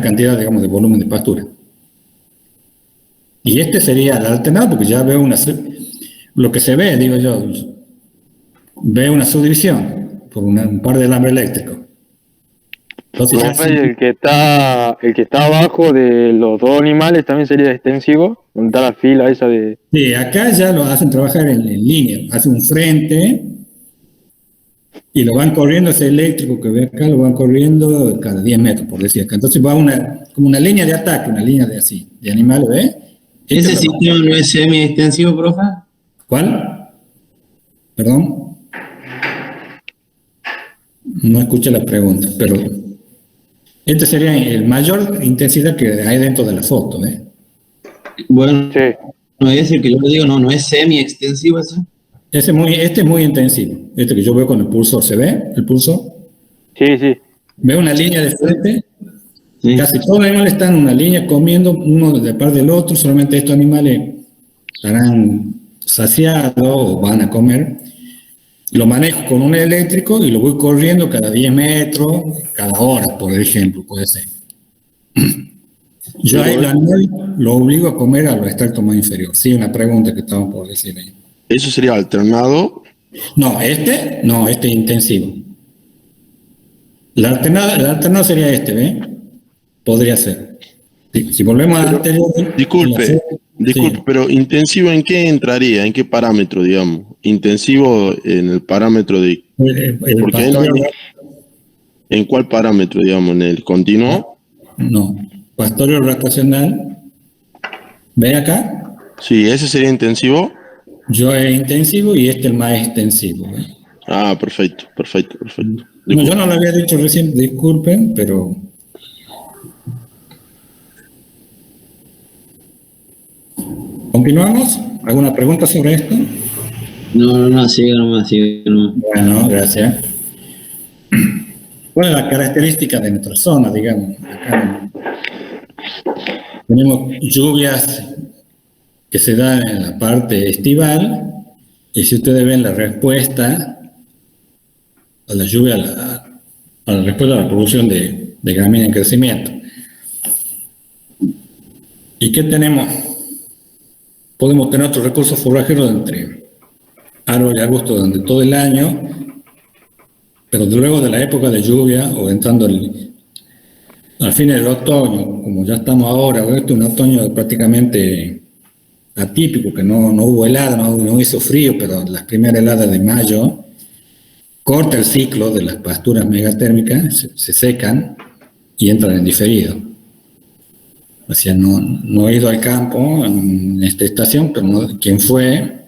cantidad digamos, de volumen de pastura. Y este sería el alternado, porque ya veo lo que se ve, digo yo, veo una subdivisión por un par de alambre eléctrico. Entonces, el que está abajo de los dos animales también sería extensivo, donde está la fila esa de... Sí, acá ya lo hacen trabajar en línea, hacen un frente y lo van corriendo, ese eléctrico que ve acá, lo van corriendo cada 10 metros, por decir acá. Entonces va como una línea de ataque, una línea de animales, ¿ves? ¿Ese sistema no es semi-extensivo, profe? ¿Cuál? ¿Perdón? No escuché la pregunta, pero este sería el mayor intensidad que hay dentro de la foto, ¿eh? Bueno, sí. No es el que yo le digo, no es semi-extensivo eso. Este es muy intensivo. Este que yo veo con el pulsor, ¿se ve el pulsor? Sí. Veo una línea de frente. Sí. Casi todos los animales están en una línea comiendo uno de par del otro, solamente estos animales estarán saciados o van a comer. Lo manejo con un eléctrico y lo voy corriendo cada 10 metros, cada hora, por ejemplo, puede ser. Yo ahí el animal lo obligo a comer a los extractos más inferiores. Sí, una pregunta que estaban por decir ahí. ¿Eso sería alternado? No, este es intensivo. La alternada sería este, ¿ve? Podría ser. Si volvemos al anterior... Disculpe, Sí. pero intensivo ¿en qué entraría? ¿En qué parámetro, digamos? Intensivo en el parámetro de... El Porque pastoreo, ¿en cuál parámetro, digamos? ¿En el continuo? no. Pastoreo rotacional. ¿Ve acá? Sí, ese sería intensivo. Yo es intensivo y este el más extensivo, ¿ve? Ah, perfecto. No, yo no lo había dicho recién, disculpen, pero... ¿Continuamos? ¿Alguna pregunta sobre esto? No, sigue nomás. Bueno, gracias. ¿Cuál es la característica de nuestra zona, digamos? Acá tenemos lluvias que se dan en la parte estival, y si ustedes ven la respuesta a la lluvia, a la respuesta a la producción de gramínea en crecimiento. ¿Y qué tenemos? Podemos tener otros recursos forrajeros entre árboles y arbustos durante todo el año, pero luego de la época de lluvia o entrando al fin del otoño, como ya estamos ahora, este es un otoño prácticamente atípico, que no hubo helada, no hizo frío, pero las primeras heladas de mayo corta el ciclo de las pasturas megatérmicas, se secan y entran en diferido. O sea, no he ido al campo en esta estación, pero quien fue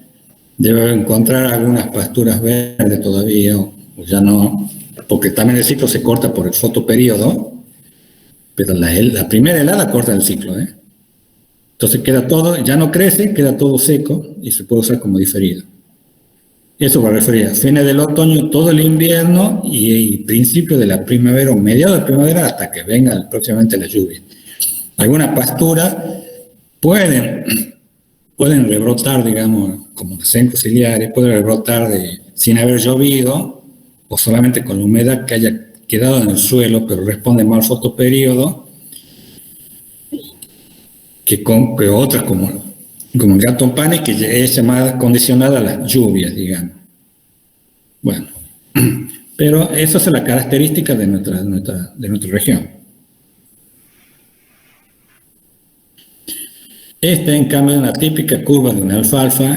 debe encontrar algunas pasturas verdes todavía, o ya no, porque también el ciclo se corta por el fotoperíodo, pero la primera helada corta el ciclo, ¿eh? Entonces queda todo, ya no crece, queda todo seco y se puede usar como diferido. Eso va a referir a fines del otoño, todo el invierno y principio de la primavera o mediados de primavera hasta que venga próximamente la lluvia. Algunas pasturas pueden rebrotar, digamos, como los sencos ciliares, pueden rebrotar sin haber llovido o solamente con la humedad que haya quedado en el suelo, pero responde mal al fotoperíodo que otras como el gato panes, que es más condicionada a las lluvias, digamos. Bueno, pero esa es la característica de nuestra región. Esta, en cambio, es una típica curva de una alfalfa.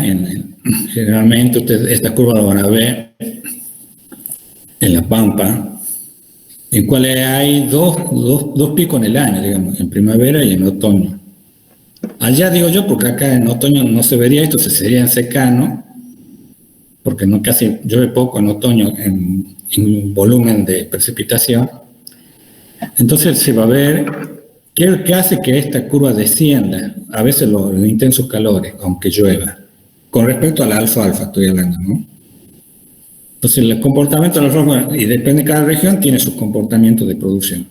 Generalmente ustedes esta curva la van a ver en la pampa, en cuales hay dos picos en el año, digamos, en primavera y en otoño. Allá digo yo, porque acá en otoño no se vería esto, se sería en secano, porque casi llueve poco en otoño en volumen de precipitación. Entonces se va a ver qué hace que esta curva descienda, a veces los intensos calores, aunque llueva, con respecto a la alfalfa estoy hablando, ¿no? Entonces el comportamiento de la alfalfa, y depende de cada región, tiene sus comportamientos de producción.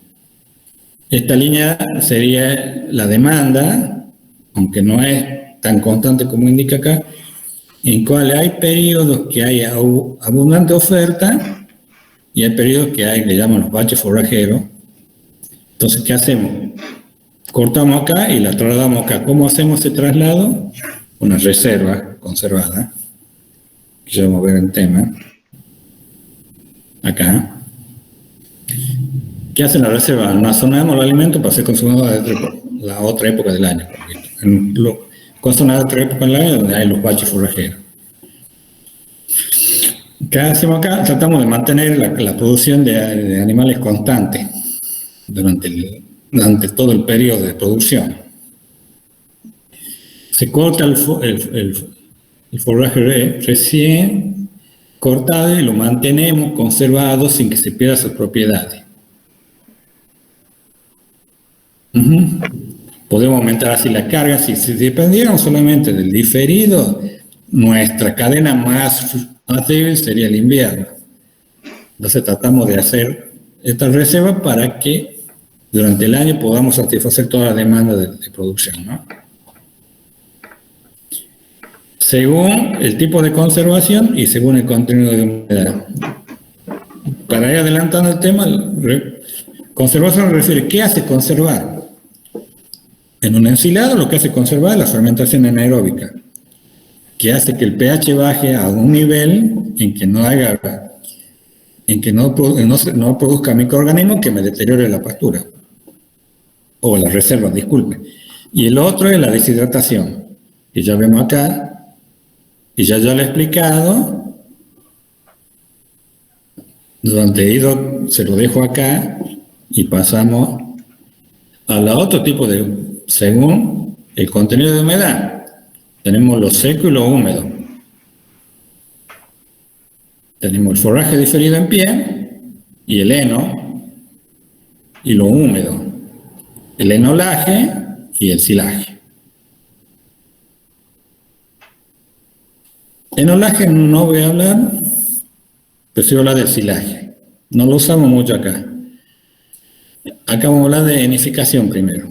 Esta línea sería la demanda, aunque no es tan constante como indica acá, en cual hay periodos que hay abundante oferta y hay periodos que hay, le llaman los baches forrajeros. Entonces, ¿qué hacemos? Cortamos acá y la trasladamos acá. ¿Cómo hacemos ese traslado? Una reserva conservada, que ya vamos a ver el tema. Acá. ¿Qué hace la reserva? Almacenamos el alimento para ser consumido en la otra época del año. Cosa de otra época del año donde hay los baches forrajeros. ¿Qué hacemos acá? Tratamos de mantener la producción de animales constante durante todo el periodo de producción. Se corta el forraje recién cortado y lo mantenemos conservado sin que se pierda sus propiedades. Podemos aumentar así la carga. Si dependiéramos solamente del diferido, nuestra cadena más débil sería el invierno. Entonces tratamos de hacer esta reserva para que durante el año podamos satisfacer toda la demanda de producción, ¿no? Según el tipo de conservación y según el contenido de humedad. Para ir adelantando el tema, conservación refiere ¿qué hace conservar? En un ensilado lo que hace conservar es la fermentación anaeróbica, que hace que el pH baje a un nivel en que no haga, en que no produzca microorganismos que me deteriore la pastura. O la reserva, disculpe. Y el otro es la deshidratación, que ya vemos acá, y ya lo he explicado. Durante ido, se lo dejo acá, y pasamos al otro tipo de, según el contenido de humedad. Tenemos lo seco y lo húmedo. Tenemos el forraje diferido en pie, y el heno, y lo húmedo. El enolaje y el silaje. Enolaje no voy a hablar, prefiero hablar del silaje. No lo usamos mucho acá. Acá vamos a hablar de enificación primero.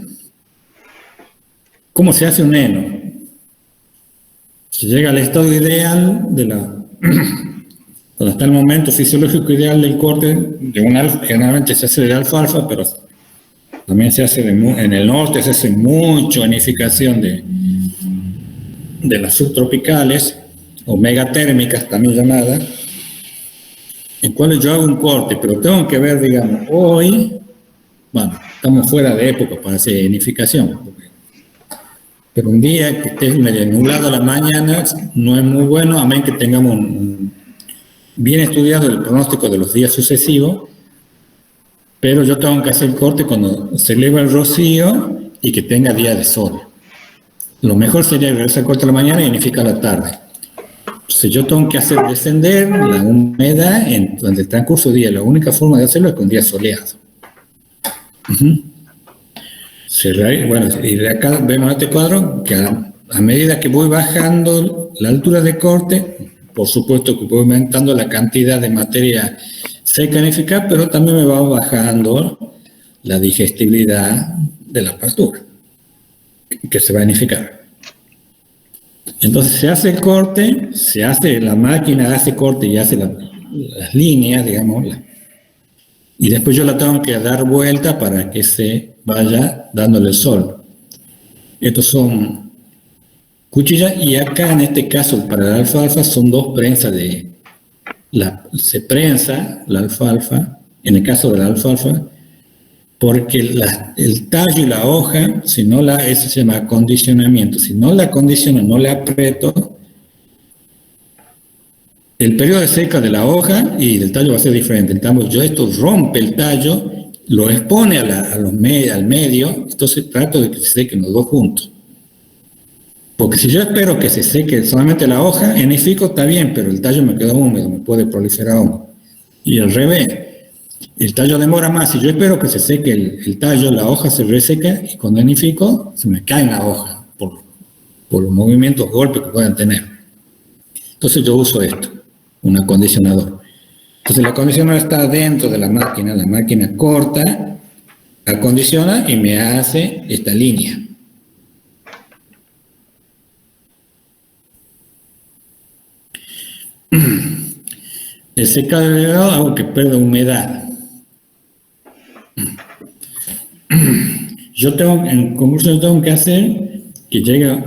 ¿Cómo se hace un heno? Se llega al estado ideal de cuando está el momento fisiológico ideal del corte de un alfa. Generalmente se hace de alfalfa, pero también se hace en el norte, se hace mucha enificación de las subtropicales o megatérmicas también llamadas, en cuales yo hago un corte, pero tengo que ver, digamos, hoy, bueno, estamos fuera de época para hacer enificación, pero un día que esté medio nublado a la mañana no es muy bueno, a menos que tengamos bien estudiado el pronóstico de los días sucesivos. Pero yo tengo que hacer el corte cuando se eleva el rocío y que tenga día de sol. Lo mejor sería realizar el corte a la mañana y enificar a la tarde. Entonces yo tengo que hacer descender la humedad durante el transcurso del día. La única forma de hacerlo es con día soleado. Bueno, y de acá vemos este cuadro que a medida que voy bajando la altura de corte, por supuesto que voy aumentando la cantidad de materia seca enificada, pero también me va bajando la digestibilidad de la pastura que se va a enificar. Entonces se hace el corte, la máquina hace corte y hace las líneas, digamos, y después yo la tengo que dar vuelta para que se vaya dándole el sol. Estos son cuchillas, y acá en este caso para la alfalfa son dos prensas se prensa la alfalfa, en el caso de la alfalfa, porque el tallo y la hoja, eso se llama acondicionamiento, si no la acondiciono, no la aprieto, el periodo de seca de la hoja y del tallo va a ser diferente. Entonces esto rompe el tallo, lo expone al medio, entonces trato de que se sequen los dos juntos. Porque si yo espero que se seque solamente la hoja, enifico, está bien, pero el tallo me queda húmedo, me puede proliferar hongo. Y al revés, el tallo demora más. Si yo espero que se seque el tallo, la hoja se reseca, y cuando enifico, se me cae la hoja por los movimientos, golpes que puedan tener. Entonces yo uso esto, un acondicionador. Entonces el acondicionador está dentro de la máquina corta, acondiciona y me hace esta línea. El secado de helado hago que pierda humedad. En conclusión, tengo que hacer que llegue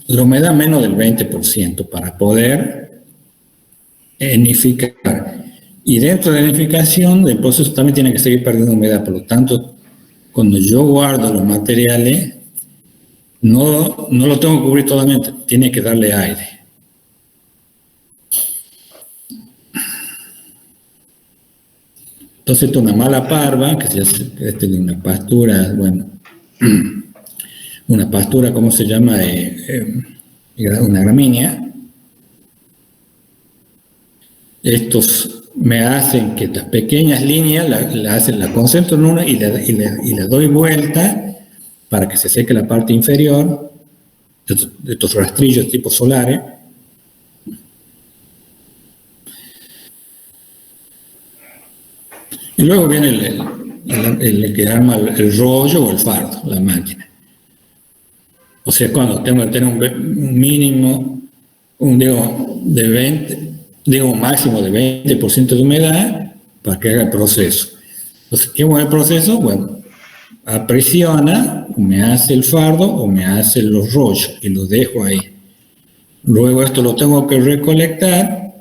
la humedad menos del 20% para poder enificar. Y dentro de la enificación, el proceso también tiene que seguir perdiendo humedad. Por lo tanto, cuando yo guardo los materiales, no lo tengo que cubrir totalmente, tiene que darle aire. Entonces, esto es una mala parva, que se hace de una pastura, bueno, una pastura, ¿cómo se llama? Una gramínea. Estos me hacen que estas pequeñas líneas la concentro en una y le doy vuelta para que se seque la parte inferior de estos rastrillos tipo solares. Y luego viene el que arma el rollo o el fardo, la máquina. O sea, cuando tengo que tener un mínimo, un máximo de 20% de humedad para que haga el proceso. Entonces, ¿qué es el proceso? Bueno, apresiona, o me hace el fardo o me hace los rollos y los dejo ahí. luego esto lo tengo que recolectar,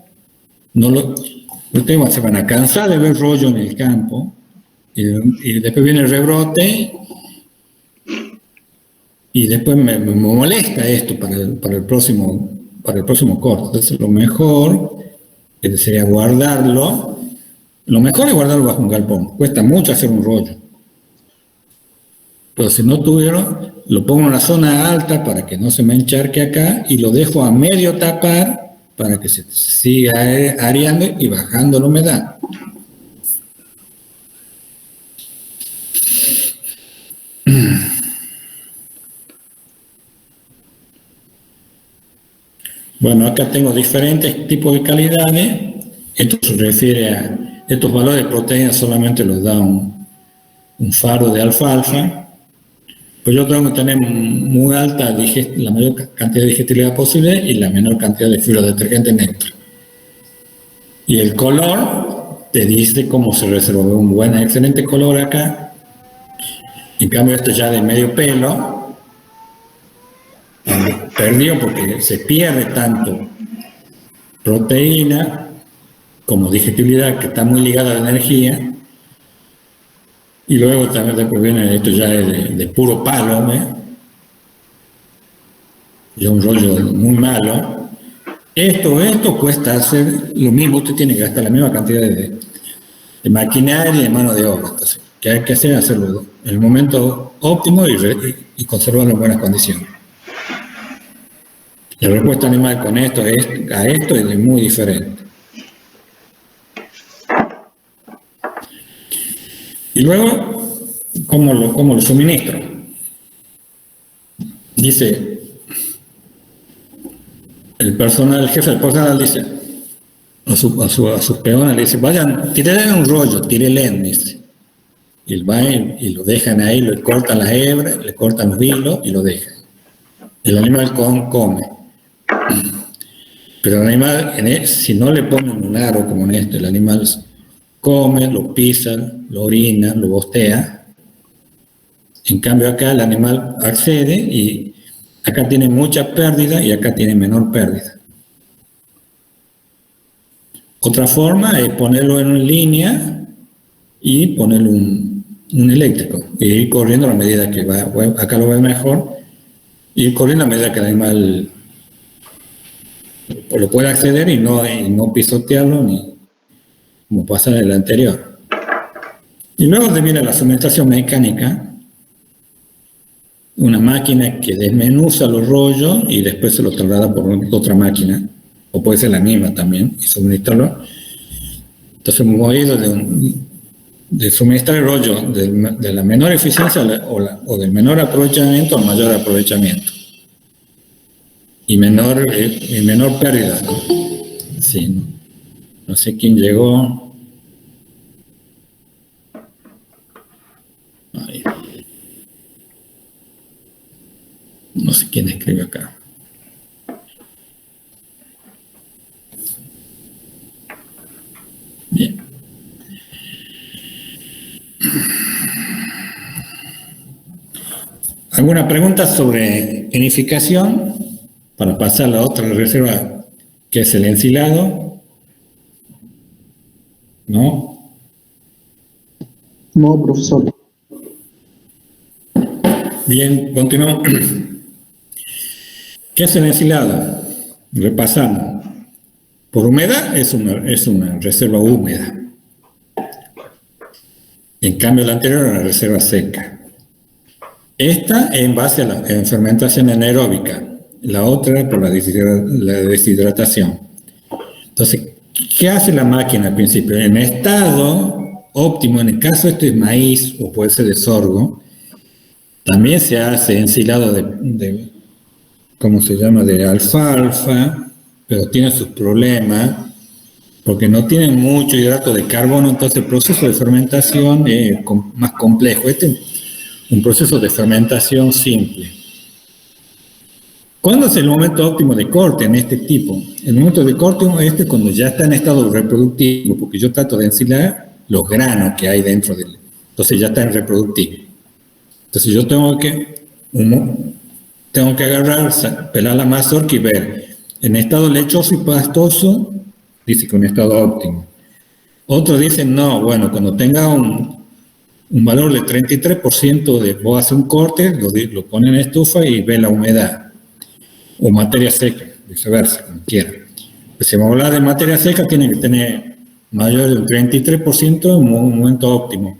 se van a cansar de ver rollo en el campo, y después viene el rebrote, y después me molesta esto para el próximo corte. Entonces lo mejor sería guardarlo. Lo mejor es guardarlo bajo un galpón. Cuesta mucho hacer un rollo. Pero si no tuviera, lo pongo en una zona alta para que no se me encharque acá y lo dejo a medio tapar para que se siga areando y bajando la humedad. Bueno, acá tengo diferentes tipos de calidades. Esto se refiere a estos valores de proteína, solamente los da un faro de alfalfa. Pues yo tengo que tener muy alta la mayor cantidad de digestibilidad posible y la menor cantidad de fibra detergente neutra. Y el color te dice cómo se reserva. Un buen, excelente color acá. En cambio, esto ya de medio pelo. Perdió porque se pierde tanto proteína como digestibilidad, que está muy ligada a la energía. Y luego también después viene esto ya de puro palo, ya un rollo muy malo. Esto cuesta hacer lo mismo, usted tiene que gastar la misma cantidad de maquinaria y de mano de obra. Entonces, ¿qué hay que hacer? Hacerlo en el momento óptimo y conservarlo en buenas condiciones. La respuesta animal con esto es muy diferente. Y luego, ¿cómo lo suministro? Dice, el jefe del personal dice, a sus peones le dice, vayan, tírenle un rollo, tírenle, dice. Y él va y lo dejan ahí, le cortan las hebras, le cortan los hilos y lo dejan. El animal come. Pero el animal, si no le ponen un aro como en esto, el animal come, lo pisa, lo orina, lo bostea. En cambio acá el animal accede y acá tiene mucha pérdida y acá tiene menor pérdida. Otra forma es ponerlo en línea y ponerle un eléctrico y ir corriendo a medida que va. Acá lo ve mejor, ir corriendo a medida que el animal lo puede acceder y no pisotearlo ni como pasa en el anterior. Y luego viene la suministración mecánica, una máquina que desmenuza los rollos y después se los traslada por otra máquina, o puede ser la misma también, y suministrarlo. Entonces hemos ido de suministrar el rollo de la menor eficiencia o del menor aprovechamiento al mayor aprovechamiento. Y menor pérdida, ¿no? Sí, no sé quién llegó. Ay. No sé quién escribe acá. Bien. ¿Alguna pregunta sobre enificación? Para pasar a la otra reserva, que es el ensilado. ¿No? No, profesor. Bien, continuamos. ¿Qué es el ensilado? Repasamos. Por humedad es una reserva húmeda. En cambio, la anterior era una reserva seca. Esta en base a la fermentación anaeróbica. La otra por la deshidratación. Entonces, ¿qué hace la máquina al principio? En estado óptimo, en el caso esto es maíz o puede ser de sorgo, también se hace ensilado de ¿cómo se llama? De alfalfa, pero tiene sus problemas, porque no tiene mucho hidrato de carbono, entonces el proceso de fermentación es más complejo. Este es un proceso de fermentación simple. ¿Cuándo es el momento óptimo de corte en este tipo? El momento de corte es cuando ya está en estado reproductivo, porque yo trato de ensilar los granos que hay dentro de él. Entonces ya está en reproductivo. Entonces yo tengo que agarrar, pelar la mazorca y ver en estado lechoso y pastoso, dice que un estado óptimo. Otros dicen, no, bueno, cuando tenga un valor de 33%, vos haces un corte, lo pones en estufa y ve la humedad. O materia seca, viceversa, como quiera. Pues si vamos a hablar de materia seca, tiene que tener mayor del 33% en un momento óptimo.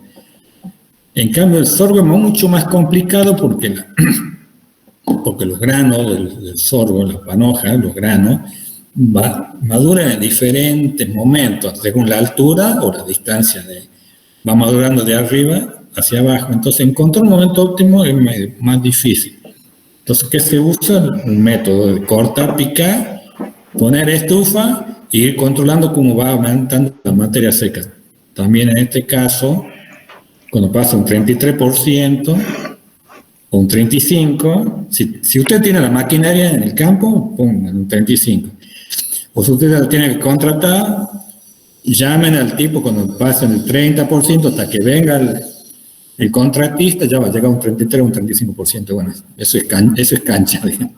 En cambio, el sorgo es mucho más complicado porque los granos del sorgo, las panojas, los granos, maduran en diferentes momentos, según la altura o la distancia. Va madurando de arriba hacia abajo. Entonces, encontrar un momento óptimo es más difícil. Entonces, ¿qué se usa? Un método de cortar, picar, poner estufa e ir controlando cómo va aumentando la materia seca. También en este caso, cuando pasa un 33% o un 35%, si usted tiene la maquinaria en el campo, pongan un 35%. O si usted la tiene que contratar, llamen al tipo cuando pasen el 30% hasta que venga el contratista, ya va a llegar a un 33% o un 35%. Bueno, eso es cancha, digamos.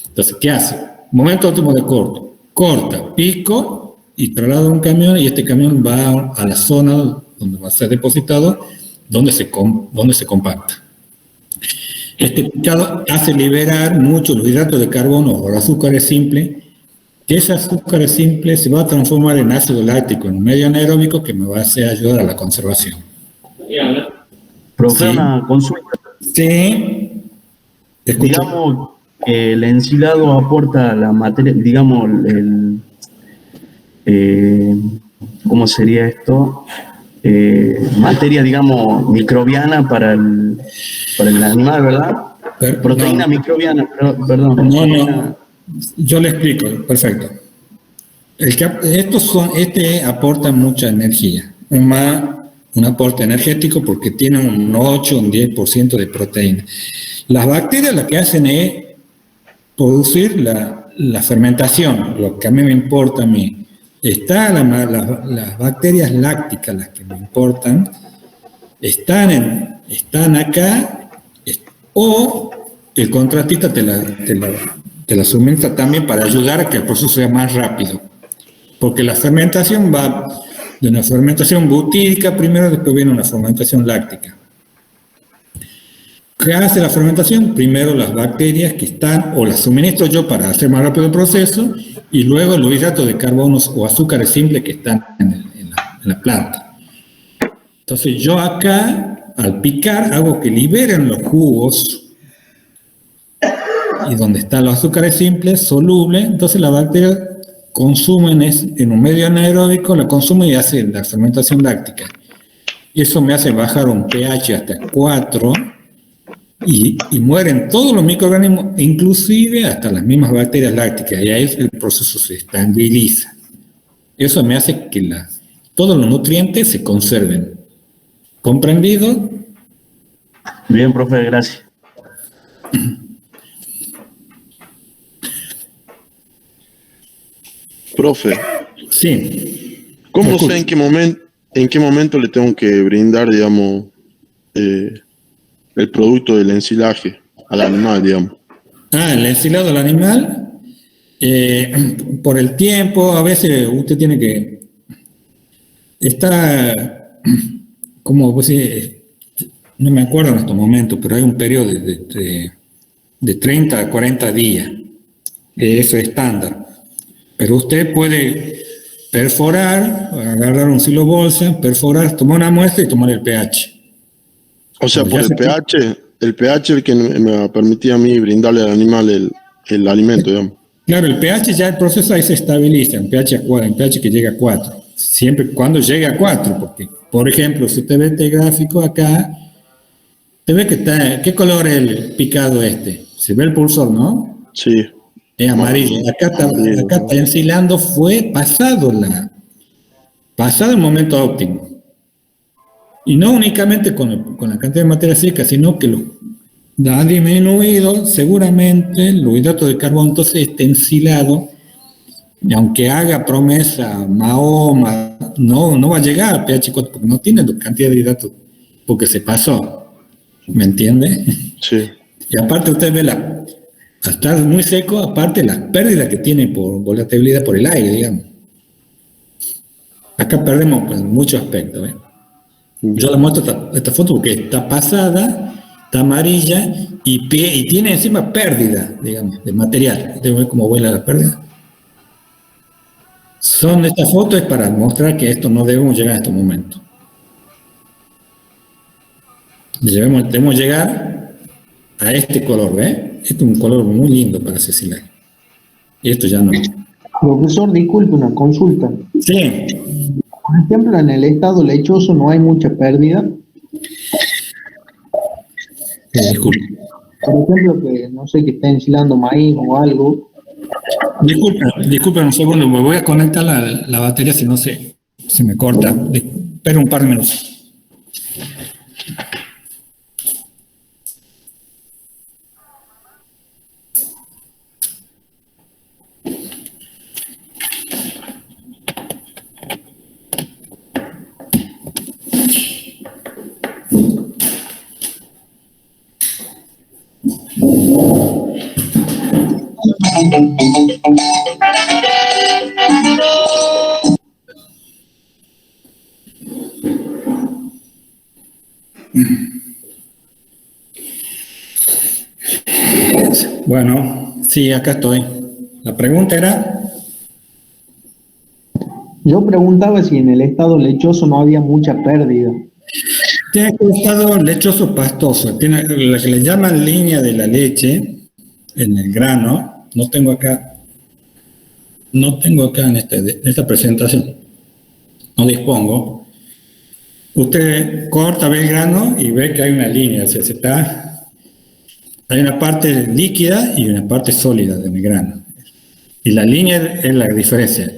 Entonces, ¿qué hace? Momento óptimo de corto. Corta, pico y traslada un camión y este camión va a la zona donde va a ser depositado, donde se compacta. Este picado hace liberar mucho los hidratos de carbono o los azúcares simples, que ese azúcar simple se va a transformar en ácido láctico, en un medio anaeróbico que me va a hacer ayudar a la conservación. Profe, Sí. una consulta. Sí. Digamos, el ensilado aporta la materia, digamos, ¿cómo sería esto? Materia, digamos, microbiana para el animal, ¿verdad? Proteína microbiana, perdón. No. Yo le explico, perfecto. Este aporta mucha energía, un aporte energético porque tiene un 8 o un 10% de proteína. Las bacterias lo que hacen es producir la fermentación, lo que a mí me importa a mí. Las bacterias lácticas, las que me importan, están acá, o el contratista te la suministra también para ayudar a que el proceso sea más rápido. Porque la fermentación va de una fermentación butírica primero, después viene una fermentación láctica. ¿Qué hace la fermentación? Primero las bacterias que están, o las suministro yo para hacer más rápido el proceso, y luego los hidratos de carbono o azúcares simples que están en la planta. Entonces yo acá, al picar, hago que liberen los jugos, y donde están los azúcares simples, solubles, entonces la bacteria consumen en un medio anaeróbico, la consume y hace la fermentación láctica. Y eso me hace bajar un pH hasta 4 y mueren todos los microorganismos, inclusive hasta las mismas bacterias lácticas, y ahí el proceso se estabiliza. Eso me hace que todos los nutrientes se conserven. ¿Comprendido? Bien, profe, gracias. Profe. Sí. ¿Cómo sé en qué momento le tengo que brindar, digamos, el producto del ensilaje al animal, digamos? El ensilado al animal, por el tiempo, a veces usted tiene que estar, como pues, no me acuerdo en estos momentos, pero hay un periodo de 30 a 40 días, eso es estándar. Pero usted puede perforar, agarrar un silo bolsa, perforar, tomar una muestra y tomar el pH. O sea, por el pH el que me permitía a mí brindarle al animal el alimento, digamos. Claro, el pH ya el proceso ahí se estabiliza, en pH que llega a 4. Siempre cuando llegue a 4, porque, por ejemplo, si usted ve este gráfico acá, usted ve que ¿qué color es el picado este? Se ve el pulsor, ¿no? Sí. Es amarillo. Acá está ensilando, fue pasado el momento óptimo. Y no únicamente con la cantidad de materia seca, sino que ha disminuido seguramente los hidratos de carbono. Entonces este ensilado, y aunque haga promesa Mahoma, no va a llegar a pH 4 porque no tiene la cantidad de hidratos, porque se pasó. ¿Me entiende? Sí. Y aparte usted ve Al estar muy seco, aparte las pérdidas que tiene por volatilidad por el aire, digamos. Acá perdemos pues, muchos aspectos. Yo le muestro esta foto porque está pasada, está amarilla y tiene encima pérdida, digamos, de material. ¿Ustedes ven cómo vuela la pérdida? Estas fotos es para mostrar que esto no debemos llegar a estos momentos. Debemos llegar a este color, ¿ves? Este es un color muy lindo para Cecilia. Y esto ya no. Profesor, disculpe una consulta. Sí. Por ejemplo, en el estado lechoso no hay mucha pérdida. Disculpe. Por ejemplo, que no sé, que está ensilando maíz o algo. Disculpe un segundo, me voy a conectar la batería si no se me corta. Espera un par de minutos. Bueno, sí, acá estoy. La pregunta era... Yo preguntaba si en el estado lechoso no había mucha pérdida. Tiene un estado lechoso pastoso. Tiene lo que le llaman línea de la leche en el grano. No tengo acá en esta presentación. No dispongo. Usted corta, ve el grano y ve que hay una línea. O sea, hay una parte líquida y una parte sólida del grano. Y la línea es la diferencia.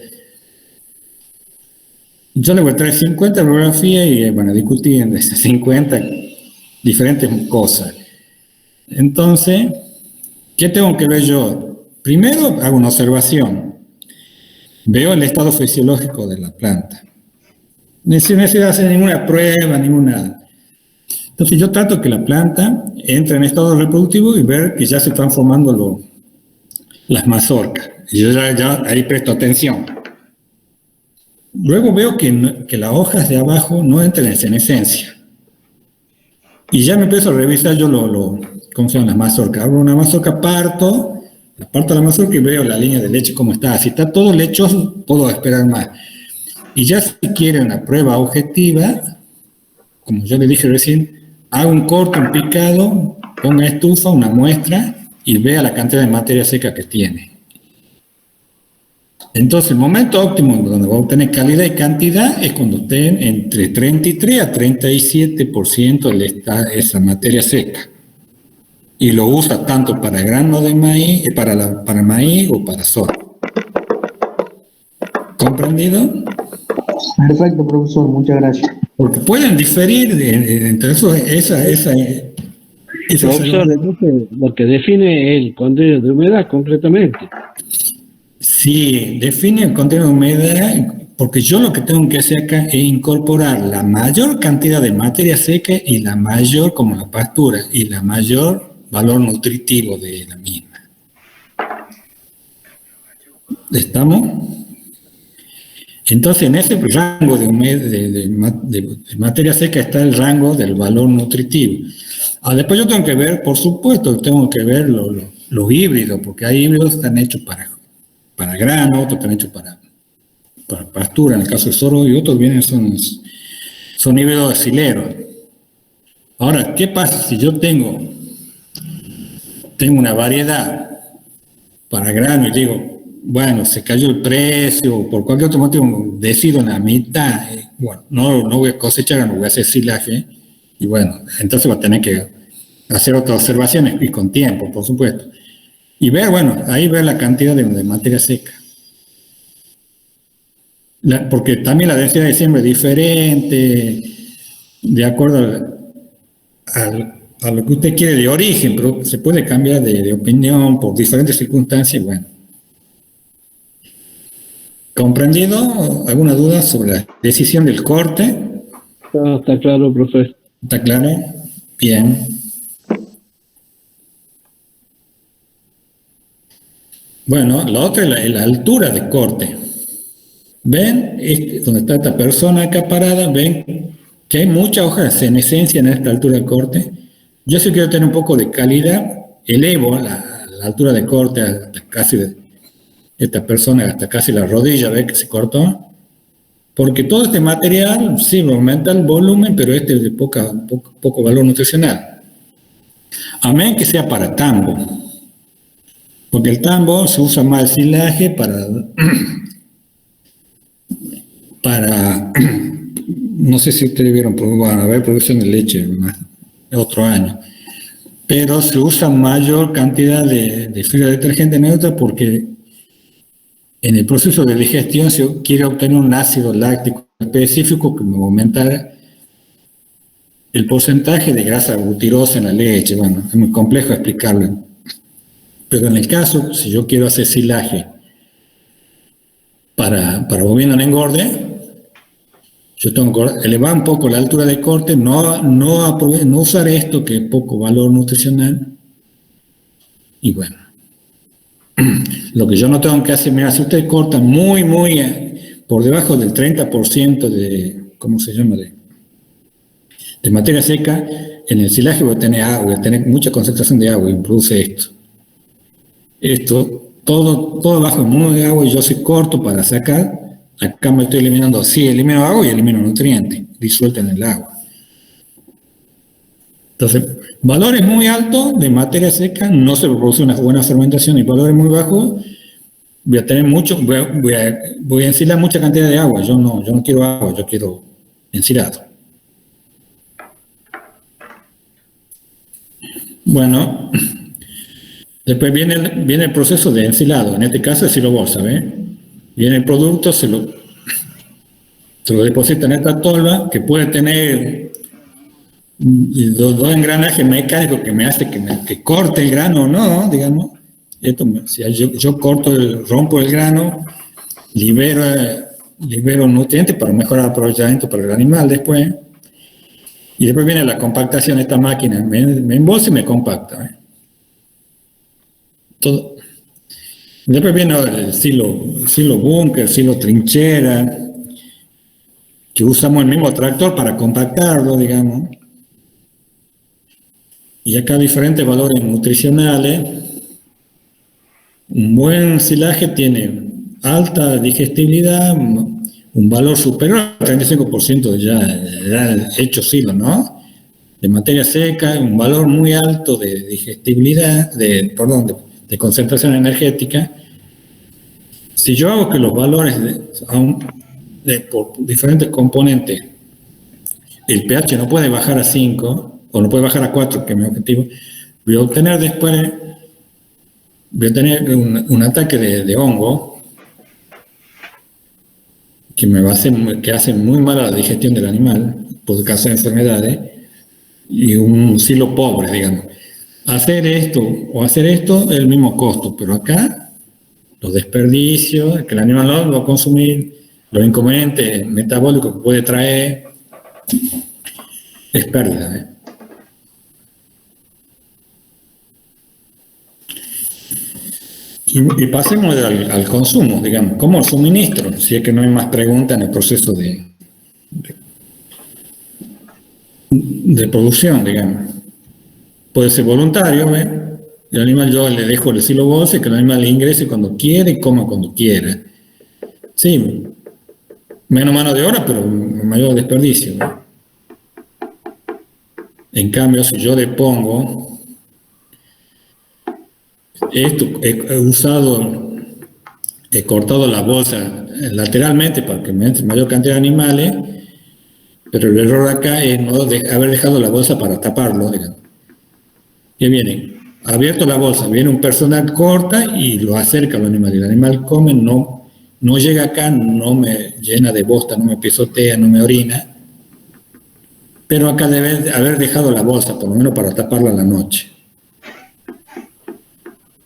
Yo le voy a traer 50 bibliografías y bueno, discutí en esas 50 diferentes cosas. Entonces, ¿qué tengo que ver yo? Primero hago una observación. Veo el estado fisiológico de la planta. No necesito hacer ninguna prueba, ninguna... Entonces yo trato que la planta entre en estado reproductivo y ver que ya se están formando las mazorcas. Y yo ya ahí presto atención. Luego veo que las hojas de abajo no entran en senescencia. Y ya me empiezo a revisar yo cómo se llama las mazorcas. Abro una mazorca, parto la mazorca y veo la línea de leche cómo está. Si está todo lechoso, puedo esperar más. Y ya si quiere una prueba objetiva, como yo le dije recién, haga un corte, un picado, ponga estufa, una muestra y vea la cantidad de materia seca que tiene. Entonces, el momento óptimo donde va a obtener calidad y cantidad es cuando estén entre 33 a 37% esa materia seca. Y lo usa tanto para grano de maíz, para maíz o para soja. ¿Comprendido? Perfecto, profesor, muchas gracias. Porque pueden diferir entre eso, profesor, lo que define el contenido de humedad concretamente. Sí, define el contenido de humedad, porque yo lo que tengo que hacer acá es incorporar la mayor cantidad de materia seca y la mayor, como la pastura, y la mayor valor nutritivo de la misma. ¿Estamos? Entonces, en ese rango de materia seca está el rango del valor nutritivo. Después yo tengo que ver, por supuesto, tengo que ver los híbridos, porque hay híbridos que están hechos para grano, otros están hechos para pastura, en el caso de sorgo, y otros son híbridos de silero. Ahora, ¿qué pasa si yo tengo una variedad para grano y digo, bueno, se cayó el precio, o por cualquier otro motivo decido en la mitad, bueno, no voy a cosechar, no voy a hacer silaje, y bueno, entonces voy a tener que hacer otras observaciones, y con tiempo, por supuesto. Y ver, bueno, ahí ver la cantidad de materia seca. Porque también la densidad de siembra es diferente, de acuerdo a lo que usted quiere de origen, pero se puede cambiar de opinión por diferentes circunstancias, bueno. ¿Comprendido? ¿Alguna duda sobre la decisión del corte? Está claro, profesor. ¿Está claro? Bien. Bueno, la otra es la altura de corte. ¿Ven? Donde está esta persona acá parada, ven que hay mucha hoja de senescencia en esta altura de corte. Yo si quiero tener un poco de calidad, elevo la altura de corte hasta casi esta persona, hasta casi la rodilla, ¿ves que se cortó? Porque todo este material sí aumenta el volumen, pero este es de poco valor nutricional. A menos que sea para tambo. Porque el tambo se usa más el silaje para no sé si ustedes vieron, van a ver producción de leche otro año, pero se usa mayor cantidad de fibra detergente neutra porque en el proceso de digestión se quiere obtener un ácido láctico específico que va a aumentar el porcentaje de grasa butirosa en la leche. Bueno, es muy complejo explicarlo, pero en el caso, si yo quiero hacer silaje para bovino en engorde, yo tengo que elevar un poco la altura de corte, no usar esto que es poco valor nutricional. Y bueno, lo que yo no tengo que hacer, mira, si ustedes cortan muy por debajo del 30% de, ¿cómo se llama? De materia seca, en el silaje voy a tener agua, voy a tener mucha concentración de agua y produce esto, todo bajo el mundo de agua y yo soy corto para sacar. Acá me estoy eliminando, sí, elimino agua y elimino nutrientes disueltos en el agua. Entonces, valores muy altos de materia seca, no se produce una buena fermentación, y valores muy bajos, voy a tener voy a ensilar mucha cantidad de agua. Yo no quiero agua, yo quiero ensilado. Bueno, después viene el proceso de ensilado, en este caso es silobolsa, ¿ves? Viene el producto, se lo deposita en esta tolva que puede tener dos engranajes mecánicos que me hace que corte el grano o no, digamos. Si yo rompo el grano, libero nutrientes para mejorar el aprovechamiento para el animal después. Y después viene la compactación, esta máquina me embolsa y me compacta. Todo. Después viene el silo búnker, silo trinchera, que usamos el mismo tractor para compactarlo, digamos. Y acá diferentes valores nutricionales. Un buen silaje tiene alta digestibilidad, un valor superior al 35% ya hecho silo, ¿no? De materia seca, un valor muy alto de digestibilidad, de concentración energética. Si yo hago que los valores por diferentes componentes, el pH no puede bajar a 5, o no puede bajar a 4, que es mi objetivo, voy a obtener después, un ataque de hongo, que hace muy mala la digestión del animal, puede causar enfermedades, y un silo pobre, digamos. Hacer esto es el mismo costo, pero acá los desperdicios, que el animal no lo va a consumir, los inconvenientes metabólicos que puede traer, es pérdida. Y pasemos al consumo, digamos, como el suministro, si es que no hay más preguntas en el proceso de producción, digamos. Puede ser voluntario, ¿ves? El animal yo le dejo el silo bolsa y que el animal ingrese cuando quiere y coma cuando quiera. Sí, menos mano de obra, pero mayor desperdicio, ¿ves? En cambio, si yo le pongo esto, he cortado la bolsa lateralmente para que me entre mayor cantidad de animales, pero el error acá es no haber dejado la bolsa para taparlo, digamos. ¿Qué viene? Abierto la bolsa, viene un personal, corta y lo acerca al animal. Y el animal come, no llega acá, no me llena de bosta, no me pisotea, no me orina. Pero acá debe haber dejado la bolsa, por lo menos para taparla en la noche.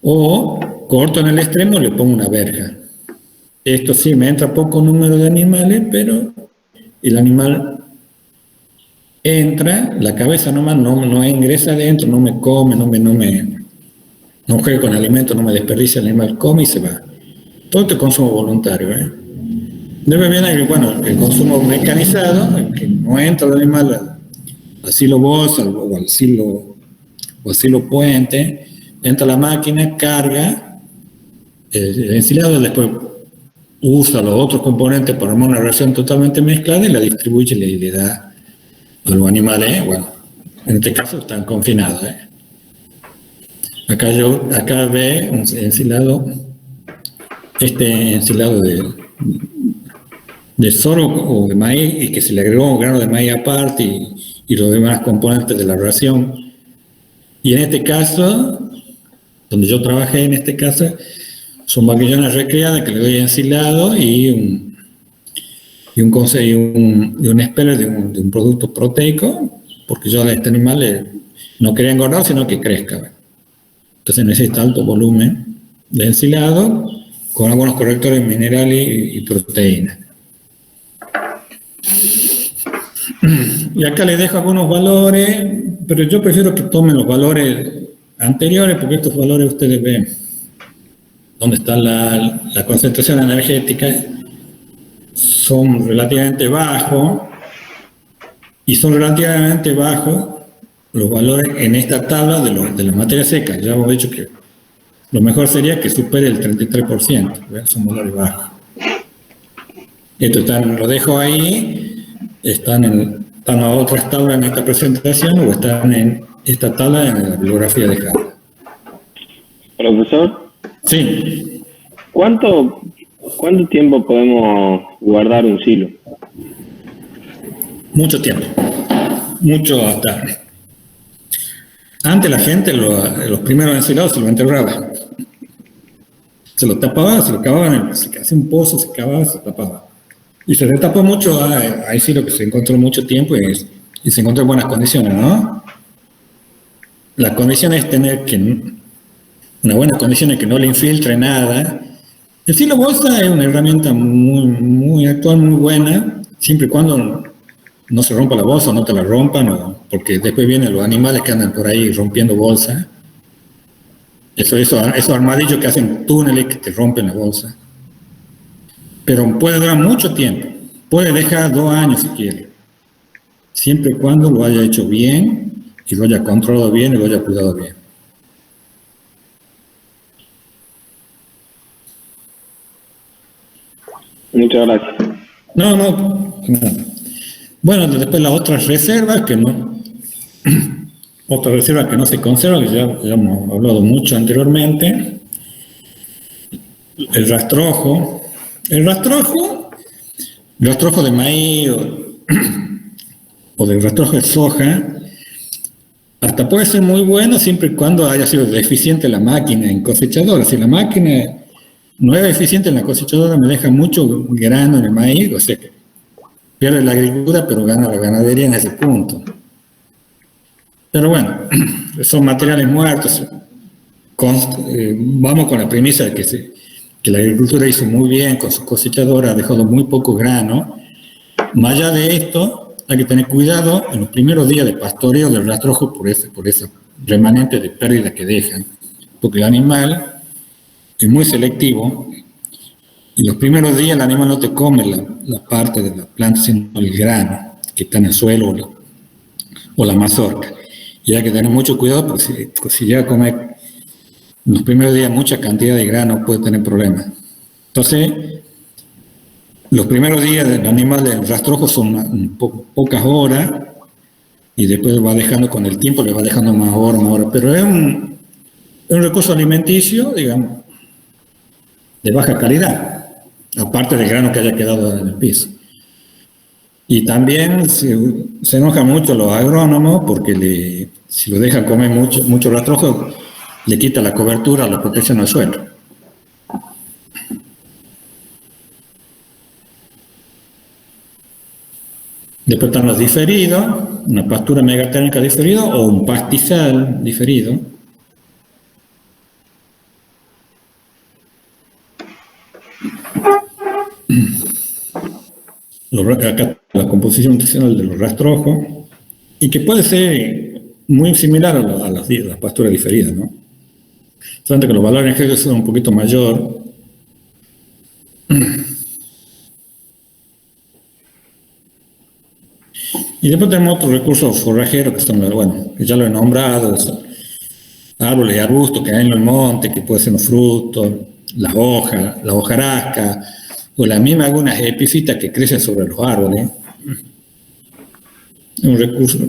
O corto en el extremo, le pongo una verja. Esto sí, me entra poco número de animales, pero el animal entra, la cabeza nomás no ingresa adentro, no me come, no no juegue con alimentos, no me desperdicie, el animal come y se va. Todo este consumo voluntario, ¿eh? Debe venir, bueno, el consumo mecanizado, en que no entra el animal al silo bolsa o al silo puente, entra la máquina, carga el ensilado, después usa los otros componentes para armar una ración totalmente mezclada y la distribuye y le da a los animales, bueno, en este caso están confinados, ¿eh? Acá ve un ensilado, este ensilado de sorgo o de maíz, y que se le agregó un grano de maíz aparte y los demás componentes de la ración. Y en este caso, donde yo trabajé en este caso, son vaquillonas recreadas que le doy ensilado y un speller de un producto proteico, porque yo a este animal no quería engordar, sino que crezca. Entonces necesita alto volumen de ensilado con algunos correctores minerales y proteínas. Y acá les dejo algunos valores, pero yo prefiero que tomen los valores anteriores, porque estos valores ustedes ven dónde está la concentración energética, son relativamente bajos, y son relativamente bajos los valores en esta tabla de las materias secas. Ya hemos dicho que lo mejor sería que supere el 33%, ¿ven? Son valores bajos. Esto lo dejo ahí, están las otras tablas en esta presentación o están en esta tabla en la bibliografía de Java. Profesor. Sí. ¿Cuánto tiempo podemos guardar un silo? Mucho tiempo. Mucho hasta... Antes la gente, los primeros ensilados se lo enterraba. Se lo tapaba, se lo cavaban, se hacía un pozo, se cavaba, se tapaba. Y se retapó mucho, ahí sí lo que se encontró mucho tiempo y se encontró en buenas condiciones, ¿no? La condición es tener una buena condición en que no le infiltre nada. El silo bolsa es una herramienta muy actual, muy buena, siempre y cuando no se rompa la bolsa, no te la rompan, porque después vienen los animales que andan por ahí rompiendo bolsa. Esos armadillos que hacen túneles que te rompen la bolsa. Pero puede durar mucho tiempo. Puede dejar 2 años si quiere. Siempre y cuando lo haya hecho bien y lo haya controlado bien y lo haya cuidado bien. Muchas gracias. No. Bueno, después las otras reservas que no se conservan, que ya hemos hablado mucho anteriormente. El rastrojo de maíz o del rastrojo de soja, hasta puede ser muy bueno siempre y cuando haya sido deficiente la máquina en cosechadora. Si la máquina no es eficiente en la cosechadora, me deja mucho grano en el maíz, o sea, pierde la agricultura, pero gana la ganadería en ese punto. Pero bueno, son materiales muertos. Vamos con la premisa de que la agricultura hizo muy bien con su cosechadora, ha dejado muy poco grano. Más allá de esto, hay que tener cuidado en los primeros días de pastoreo del rastrojo por ese remanente de pérdida que dejan, porque el animal es muy selectivo. En los primeros días el animal no te come la parte de la planta, sino el grano que está en el suelo o la mazorca. Y hay que tener mucho cuidado porque si llega a comer en los primeros días mucha cantidad de grano, puede tener problemas. Entonces, los primeros días del animal del rastrojo son pocas horas y después va dejando con el tiempo, le va dejando más horas. Pero es un recurso alimenticio, digamos, de baja calidad, aparte del grano que haya quedado en el piso. Y también se enojan mucho los agrónomos porque si lo dejan comer mucho rastrojo, le quita la cobertura, la protección al suelo. Después están los diferidos, una pastura megatérmica diferido o un pastizal diferido. Acá la composición nutricional de los rastrojos, y que puede ser muy similar a las pasturas diferidas, ¿no? Solamente que los valores energéticos son un poquito mayor. Y después tenemos otros recursos forrajeros que son, bueno, que ya lo he nombrado, son árboles y arbustos que hay en el monte, que pueden ser los frutos, las hojas, la hojarasca, o la misma algunas epífitas que crecen sobre los árboles. Es un recurso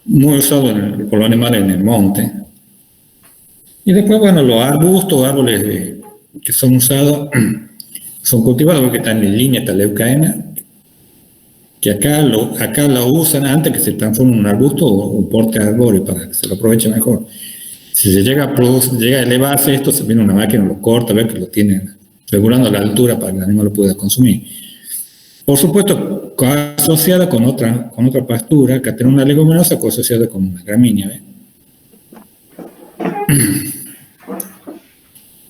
muy usado por los animales en el monte. Y después, bueno, los arbustos, árboles que son usados, son cultivados porque están en línea taleucaena, que acá lo usan antes que se transforme en un arbusto o un porte arbóreo para que se lo aproveche mejor. Si se llega a elevarse esto, se viene una máquina, lo corta, ve que lo tiene regulando la altura para que el animal lo pueda consumir. Por supuesto, asociada con otra pastura, que tiene una leguminosa, asociada con una gramínea. ¿Ve?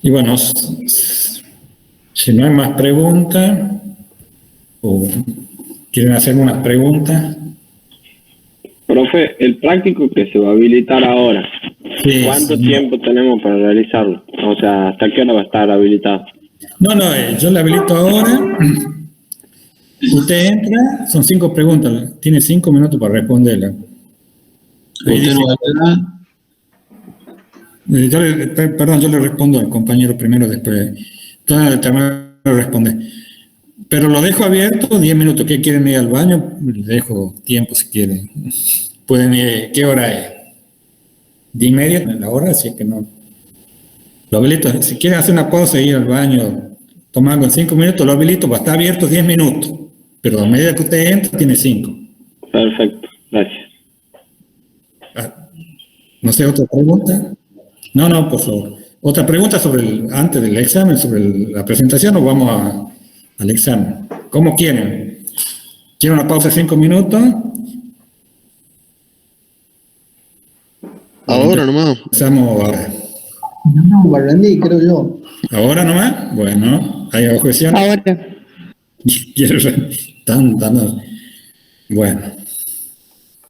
Y bueno, si no hay más preguntas, o quieren hacerme unas preguntas. Profe, el práctico que se va a habilitar ahora, Sí, ¿cuánto sí. tiempo tenemos para realizarlo? O sea, ¿hasta qué hora va a estar habilitado? No, yo le habilito ahora. Usted entra, son 5 preguntas, tiene 5 minutos para responderla. Ahí dice, yo le respondo al compañero primero, después. Entonces, termino de responder. Pero lo dejo abierto 10 minutos. ¿Qué quieren ir al baño? Les dejo tiempo si quieren. Pueden ir, ¿qué hora es? 10:30, la hora, así que no. Lo habilito. Si quieren hacer una pausa e ir al baño, tomar algo en 5 minutos, lo habilito, va a estar abierto 10 minutos. Pero a medida que usted entra, tiene 5. Perfecto, gracias. No sé, ¿otra pregunta? No, por favor. ¿Otra pregunta antes del examen, sobre la presentación, o vamos al examen? ¿Cómo quieren? ¿Quieren una pausa de 5 minutos? Ahora nomás. Empezamos ahora. No, me rendí, creo yo. ¿Ahora nomás? Bueno, ¿hay objeción? Ahora. Bueno.